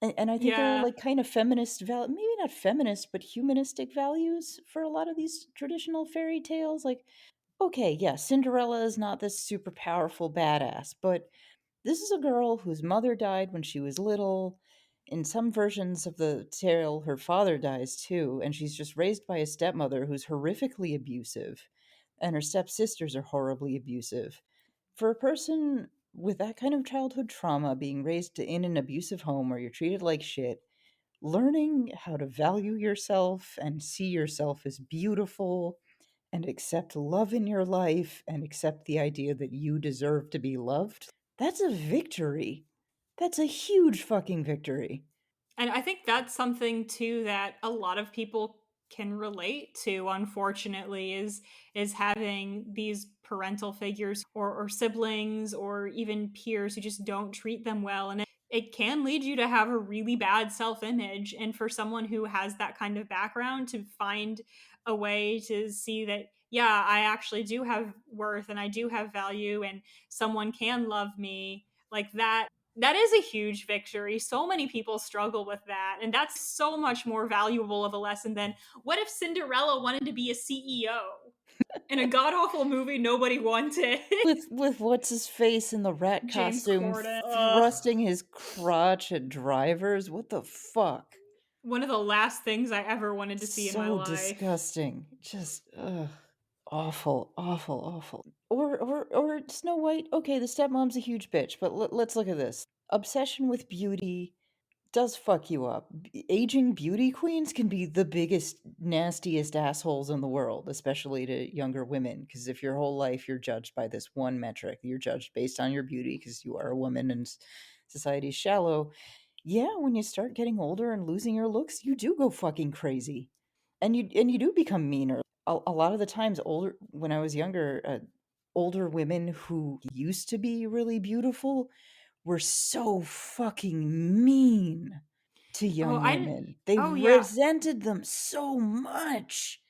and I think there are Yeah. like kind of feminist maybe not feminist, but humanistic values for a lot of these traditional fairy tales. Like, okay, yeah, Cinderella is not this super powerful badass, but this is a girl whose mother died when she was little. In some versions of the tale, her father dies too, and she's just raised by a stepmother who's horrifically abusive, and her stepsisters are horribly abusive. For a person with that kind of childhood trauma, being raised in an abusive home where you're treated like shit, learning how to value yourself and see yourself as beautiful and accept love in your life and accept the idea that you deserve to be loved, that's a victory. That's a huge fucking victory. And I think that's something too that a lot of people can relate to, unfortunately, is having these parental figures or siblings or even peers who just don't treat them well. And it can lead you to have a really bad self-image. And for someone who has that kind of background to find a way to see that, yeah, I actually do have worth and I do have value and someone can love me, like that is a huge victory. So many people struggle with that. And that's so much more valuable of a lesson than what if Cinderella wanted to be a CEO in a god awful movie nobody wanted? With what's his face in the rat James costume Corden. Ugh. thrusting his crotch at drivers. What the fuck? One of the last things I ever wanted to see in my So life. disgusting. Just awful, awful, awful. Or Snow White. Okay, the stepmom's a huge bitch, but let's look at this. Obsession with beauty does fuck you up. Aging beauty queens can be the biggest, nastiest assholes in the world, especially to younger women. Because if your whole life you're judged by this one metric, you're judged based on your beauty because you are a woman and society's shallow. Yeah, when you start getting older and losing your looks, you do go fucking crazy, and you do become meaner. A lot of the times, older when I was younger, older women who used to be really beautiful were so fucking mean to Oh, young I women. They oh yeah. resented them so much.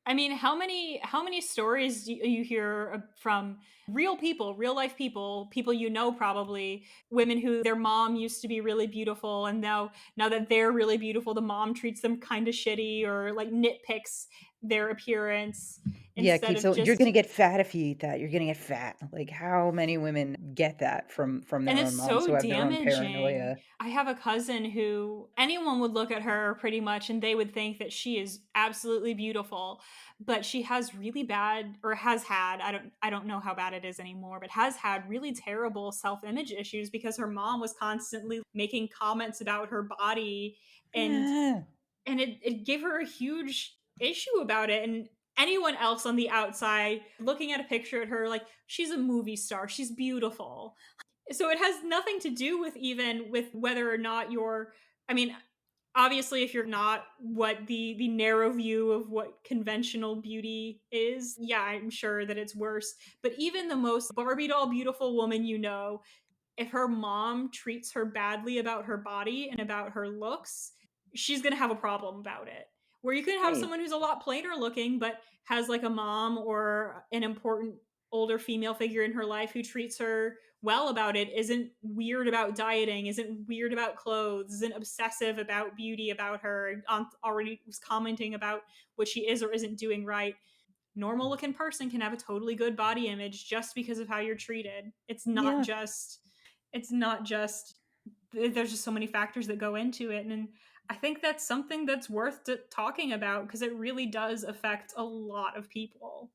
I mean, how many stories do you hear from real people, real life people, people you know probably, women who their mom used to be really beautiful and now that they're really beautiful, the mom treats them kind of shitty or like nitpicks their appearance Yeah, instead keep of so you're gonna just. get fat if you eat that. You're gonna get fat. Like how many women get that from And their it's own moms so who have their own damaging. paranoia? I have a cousin who anyone would look at her pretty much and they would think that she is absolutely beautiful, but she has really bad or has had, I don't know how bad it is anymore, but has had really terrible self-image issues because her mom was constantly making comments about her body and Yeah. it gave her a huge issue about it. And anyone else on the outside looking at a picture at her like she's a movie star, she's beautiful, so it has nothing to do with even with whether or not you're, I mean, obviously if you're not what the narrow view of what conventional beauty is, yeah, I'm sure that it's worse. But even the most Barbie doll beautiful woman you know, if her mom treats her badly about her body and about her looks, she's going to have a problem about it. Where you can have Right. someone who's a lot plainer looking, but has like a mom or an important older female figure in her life who treats her well about it, isn't weird about dieting, isn't weird about clothes, isn't obsessive about beauty about her, already was commenting about what she is or isn't doing right. normal looking person can have a totally good body image just because of how you're treated. It's not Yeah. just there's just so many factors that go into it. And I think that's something that's worth talking about because it really does affect a lot of people.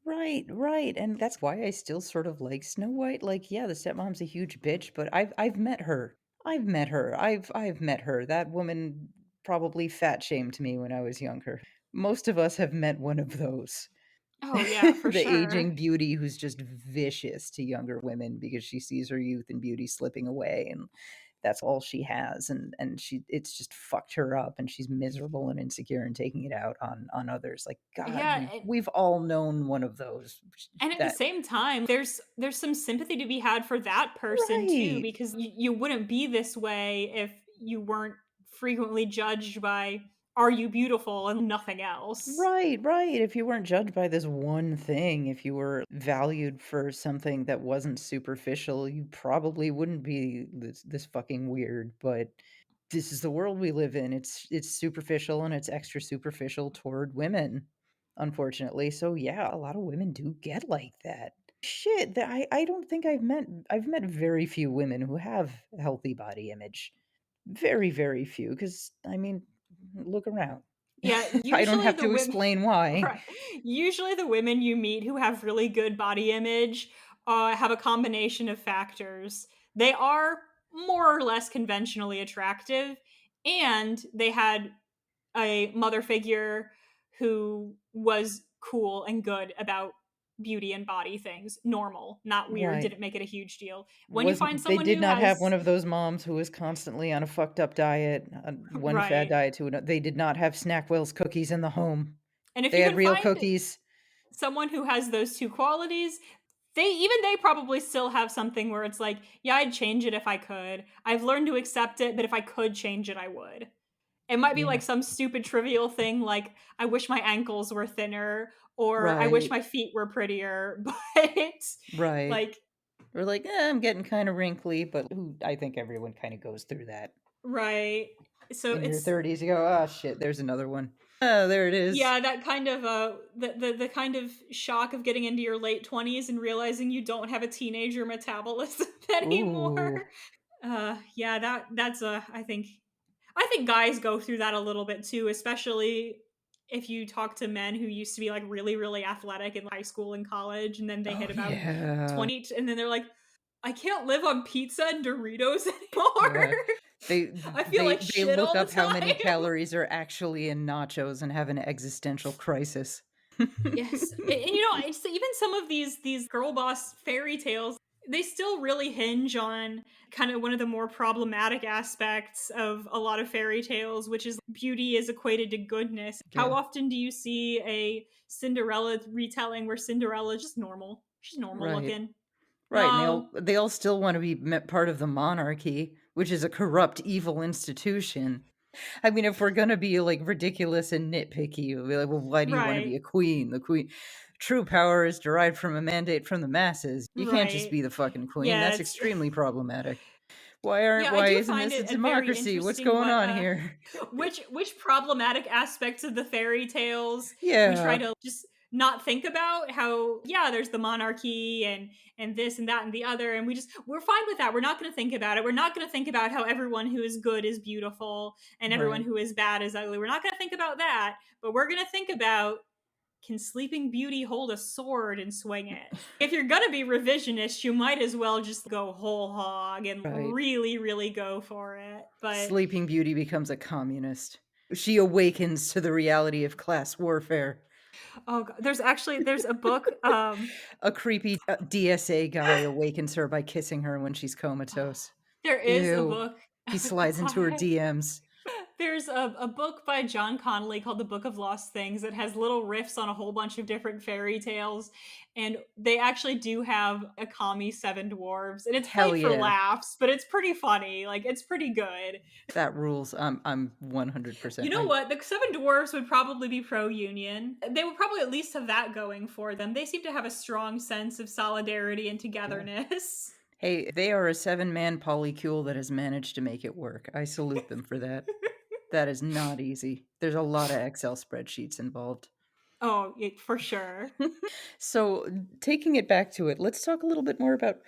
Right, right. And that's why I still sort of like Snow White. Like, yeah, the stepmom's a huge bitch, but I've met her. I've met her. That woman probably fat shamed me when I was younger. Most of us have met one of those. Oh yeah, for The sure. aging beauty who's just vicious to younger women because she sees her youth and beauty slipping away, and that's all she has, and it's just fucked her up, and she's miserable and insecure and taking it out on others. Like, God, Yeah, we've all known one of those. and at the That same time, there's some sympathy to be had for that person too, right. because you wouldn't be this way if you weren't frequently judged by "Are you beautiful?" and nothing else. Right, right. If you weren't judged by this one thing, if you were valued for something that wasn't superficial, you probably wouldn't be this fucking weird. But this is the world we live in. It's superficial and it's extra superficial toward women, unfortunately. So yeah, a lot of women do get like that. Shit, I don't think I've met very few women who have healthy body image. Very, very few. Because I mean, look around. Yeah, I don't usually have the to women explain why. right. Usually the women you meet who have really good body image have a combination of factors. They are more or less conventionally attractive, and they had a mother figure who was cool and good about beauty and body things. Normal, not weird, Right. didn't make it a huge deal. When you find Wasn't they someone did who not have one has of those moms who was constantly on a fucked up diet, one fad right. diet to another. They did not have Snackwell's cookies in the home. And if They you had can real find cookies. someone who has those two qualities, they probably still have something where it's like, yeah, I'd change it if I could. I've learned to accept it, but if I could change it, I would. It might be Yeah. like some stupid trivial thing like I wish my ankles were thinner or I wish Right. my feet were prettier, but Right. like We're like, I'm getting kind of wrinkly, but who I think everyone kind of goes through that. right. So In your it's 30s, you go, oh shit, there's another one. Oh, there it is. yeah, that kind of the kind of shock of getting into your late 20s and realizing you don't have a teenager metabolism Ooh. anymore. Yeah, that's I think guys go through that a little bit too, especially if you talk to men who used to be like really, really athletic in high school and college, and then they Oh hit about yeah. 20, and then they're like, I can't live on pizza and Doritos anymore. Right. They I feel like they shit look all the up how many time. calories are actually in nachos and have an existential crisis. Yes, and you know, it's even some of these girl boss fairy tales. They still really hinge on kind of one of the more problematic aspects of a lot of fairy tales, which is beauty is equated to goodness. How Yeah, often do you see a Cinderella retelling where Cinderella is just normal? She's normal right. looking. Right, and No, they all still wanna be part of the monarchy, which is a corrupt, evil institution. I mean, if we're gonna be, like, ridiculous and nitpicky, we'll be like, "Well, why do you wanna be right, a queen? The queen true power is derived from a mandate from the masses. You can't just right. be the fucking queen, Yeah, that's it's extremely problematic. yeah, I Why do isn't find this a it a very democracy? What's interesting going what on here?" which problematic aspects of the fairy tales we try Yeah, to just not think about. How yeah, there's the monarchy and this and that and the other, and we're fine with that. We're not going to think about it. We're not going to think about how everyone who is good is beautiful and everyone right. who is bad is ugly. We're not going to think about that, but we're going to think about, can Sleeping Beauty hold a sword and swing it? If you're gonna be revisionist, you might as well just go whole hog and Right. really, really go for it. But Sleeping Beauty becomes a communist. She awakens to the reality of class warfare. oh, God, there's a book. A creepy DSA guy awakens her by kissing her when she's comatose. There is a Ew. book. He slides into her DMs. There's a book by John Connolly called The Book of Lost Things that has little riffs on a whole bunch of different fairy tales. And they actually do have a commie Seven Dwarves. And it's Hell played for yeah. laughs, but it's pretty funny. Like, it's pretty good. That rules. I'm You 100%. know what? The Seven Dwarves would probably be pro union. They would probably at least have that going for them. They seem to have a strong sense of solidarity and Yeah. togetherness. Hey, they are a 7-man polycule that has managed to make it work. I salute them for that. That is not easy. There's a lot of Excel spreadsheets involved. Oh, for sure. So, taking it back to it, let's talk a little bit more about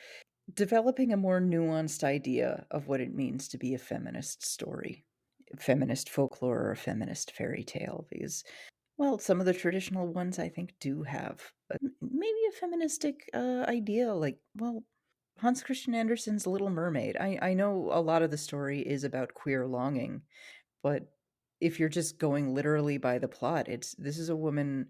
developing a more nuanced idea of what it means to be a feminist story, feminist folklore, or a feminist fairy tale. Because, well, some of the traditional ones I think do have maybe a feministic idea, like, well, Hans Christian Andersen's Little Mermaid. I know a lot of the story is about queer longing, but if you're just going literally by the plot, this is a woman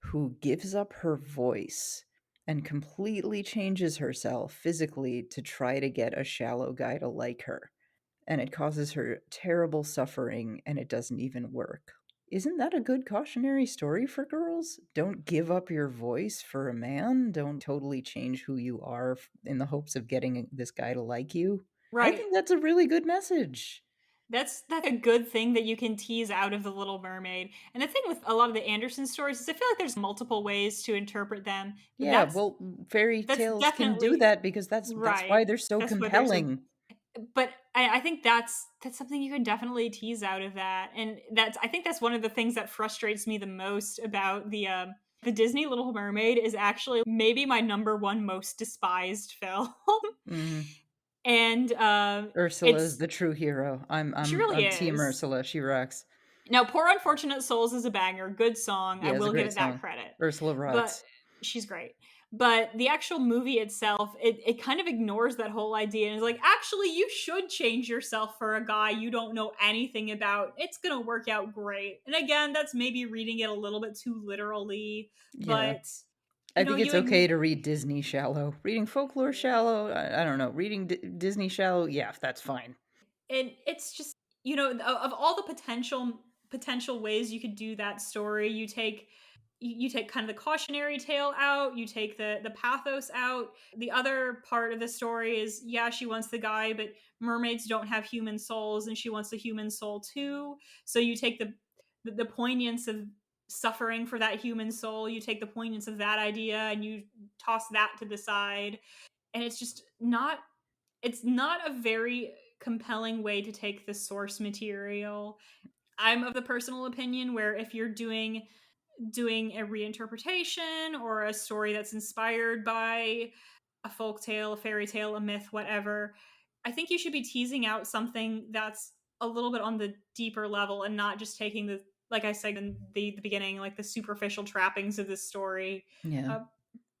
who gives up her voice and completely changes herself physically to try to get a shallow guy to like her. And it causes her terrible suffering, and it doesn't even work. Isn't that a good cautionary story for girls? Don't give up your voice for a man. Don't totally change who you are in the hopes of getting this guy to like you. I Right. think that's a really good message. That's a good thing that you can tease out of The Little Mermaid. And the thing with a lot of the Anderson stories is I feel like there's multiple ways to interpret them, but Yeah, well, fairy that's tales can do definitely that because that's right. why they're so That's what they're so compelling. but I think that's something you can definitely tease out of that. And that's I think that's one of the things that frustrates me the most about the Disney Little Mermaid is actually maybe my number one most despised film. Mhm. And Ursula is it's the true hero. I'm she I'm really I'm team is. Ursula, she rocks. Now, Poor Unfortunate Souls is a banger, good song. I Yeah, it's a will give great it that song. credit. Ursula But rocks. she's great. But the actual movie itself, it kind of ignores that whole idea and is like, actually, you should change yourself for a guy you don't know anything about. It's gonna work out great. And again, that's maybe reading it a little bit too literally, Yeah. but I you know, think it's okay to read Disney shallow. Reading folklore shallow, I don't know. Reading Disney shallow, yeah, that's fine. and it's just of all the potential ways you could do that story, you take kind of the cautionary tale out, you take the pathos out. The other part of the story is, yeah, she wants the guy, but mermaids don't have human souls and she wants a human soul too. So you take the poignance of suffering for that human soul, you take the poignance of that idea and you toss that to the side, and it's not a very compelling way to take the source material. I'm of the personal opinion where if you're doing a reinterpretation or a story that's inspired by a folk tale, a fairy tale, a myth, whatever, I think you should be teasing out something that's a little bit on the deeper level and not just taking the, like I said in the beginning, like the superficial trappings of this story. Yeah. Uh,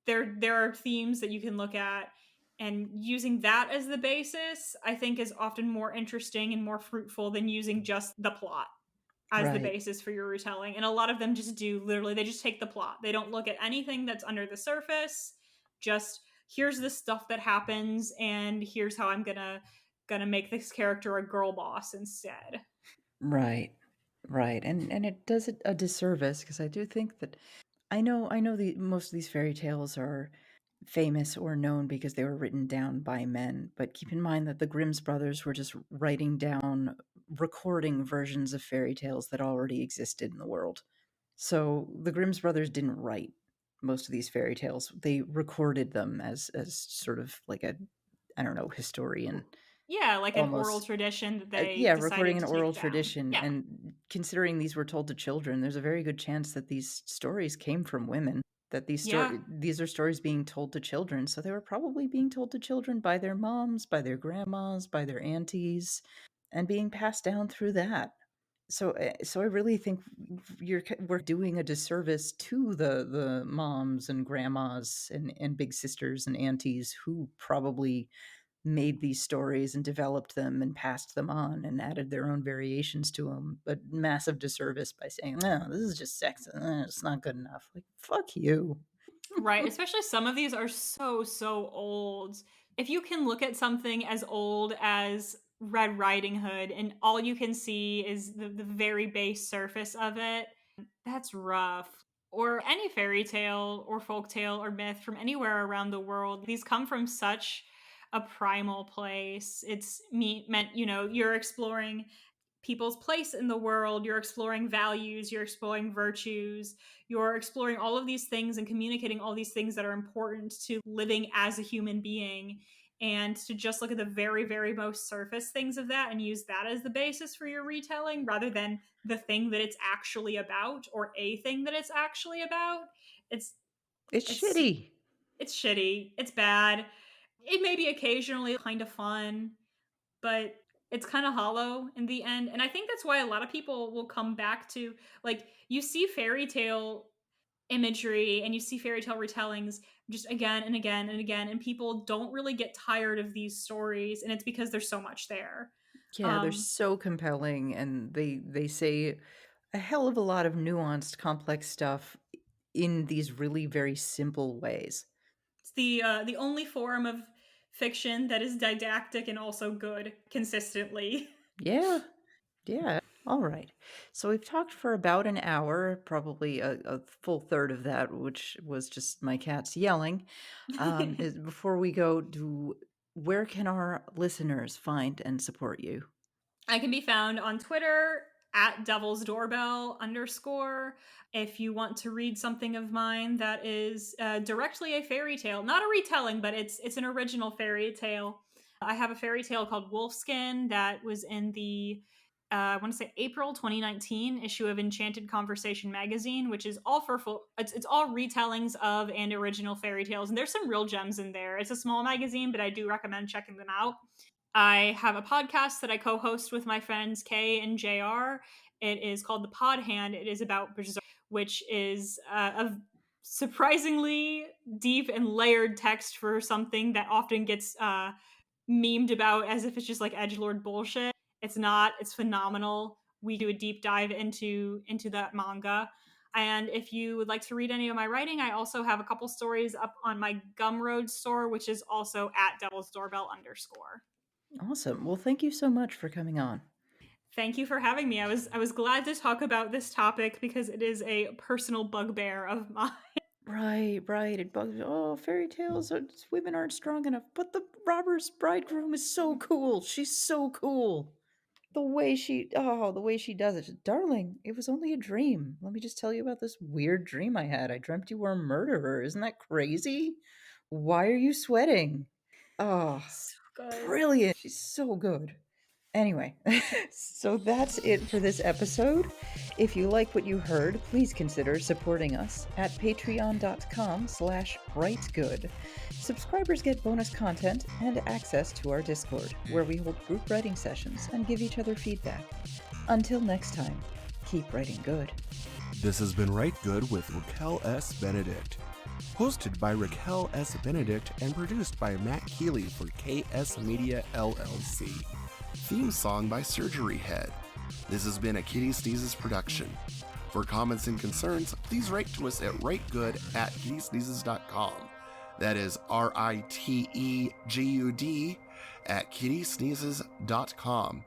there are themes that you can look at, and using that as the basis I think is often more interesting and more fruitful than using just the plot as the Right. basis for your retelling. And a lot of them just do, literally they just take the plot, they don't look at anything that's under the surface. Just here's the stuff that happens and here's how I'm gonna make this character a girl boss instead. Right. Right. And it does it a disservice because I do think that I know the most of these fairy tales are famous or known because they were written down by men, but keep in mind that the Grimm's brothers were just writing down recording versions of fairy tales that already existed in the world. So the Grimm's brothers didn't write most of these fairy tales. They recorded them as sort of like a I don't know, historian Yeah, like an oral almost. tradition that they Yeah, recording decided an to oral take down. tradition, Yeah. and considering these were told to children, there's a very good chance that these stories came from women, that Yeah. these are stories being told to children, so they were probably being told to children by their moms, by their grandmas, by their aunties, and being passed down through that. So I really think we're doing a disservice to the moms and grandmas and big sisters and aunties who probably made these stories and developed them and passed them on and added their own variations to them, but massive disservice by saying, "No, this is just sex. It's not good enough." Like, fuck you. Right, especially some of these are so old. If you can look at something as old as Red Riding Hood and all you can see is the very base surface of it, that's rough. Or any fairy tale or folk tale or myth from anywhere around the world. These come from such a primal place. It's meant, you're exploring people's place in the world, you're exploring values, you're exploring virtues, you're exploring all of these things and communicating all these things that are important to living as a human being. and to just look at the very, very most surface things of that and use that as the basis for your retelling rather than the thing that it's actually about or a thing that it's actually about. It's It's it's shitty. it's shitty. It's bad. It may be occasionally kind of fun, but it's kind of hollow in the end. And I think that's why a lot of people will come back to, like, you see fairy tale imagery and you see fairy tale retellings just again and again and again, and people don't really get tired of these stories, and it's because there's so much there. Yeah, they're um so compelling, and they say a hell of a lot of nuanced, complex stuff in these really very simple ways. it's the only form of fiction that is didactic and also good consistently. Yeah, yeah. All right. So we've talked for about an hour, probably a full third of that, which was just my cats yelling. Before we go, where can our listeners find and support you? I can be found on Twitter at Devil's Doorbell _. If you want to read something of mine that is directly a fairy tale, not a retelling, but it's an original fairy tale. I have a fairy tale called Wolfskin that was in the I want to say April 2019 issue of Enchanted Conversation magazine, which is all it's all retellings of and original fairy tales, and there's some real gems in there. It's a small magazine, but I do recommend checking them out. I have a podcast that I co-host with my friends Kay and JR. It is called The Pod Hand. It is about Berserk, which is a surprisingly deep and layered text for something that often gets memed about as if it's just like edgelord bullshit. It's not. It's phenomenal. We do a deep dive into that manga. And if you would like to read any of my writing, I also have a couple stories up on my Gumroad store, which is also at Devil's Doorbell _. Awesome. Well, thank you so much for coming on. Thank you for having me. I was glad to talk about this topic because it is a personal bugbear of mine. Right, right. It bugs. Oh, fairy tales. Women aren't strong enough. But the robber's bridegroom is so cool. She's so cool. The way she does it. Darling, it was only a dream. Let me just tell you about this weird dream I had. I dreamt you were a murderer. Isn't that crazy? Why are you sweating? Oh, So good. brilliant. She's so good. Anyway, so that's it for this episode. If you like what you heard, please consider supporting us at patreon.com/writegood. Subscribers get bonus content and access to our Discord, where we hold group writing sessions and give each other feedback. Until next time, keep writing good. This has been Rite Good with Raquel S. Benedict. Hosted by Raquel S. Benedict and produced by Matt Keeley for KS Media LLC. Theme song by Surgeryhead. This has been a Kitty Sneezes production. For comments and concerns, please write to us at writegud@kittysneezes.com. That is RITEGUD @kittysneezes.com.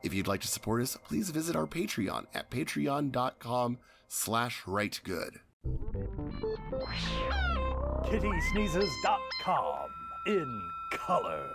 If you'd like to support us, please visit our Patreon at patreon.com/writegood. kittysneezes.com in color.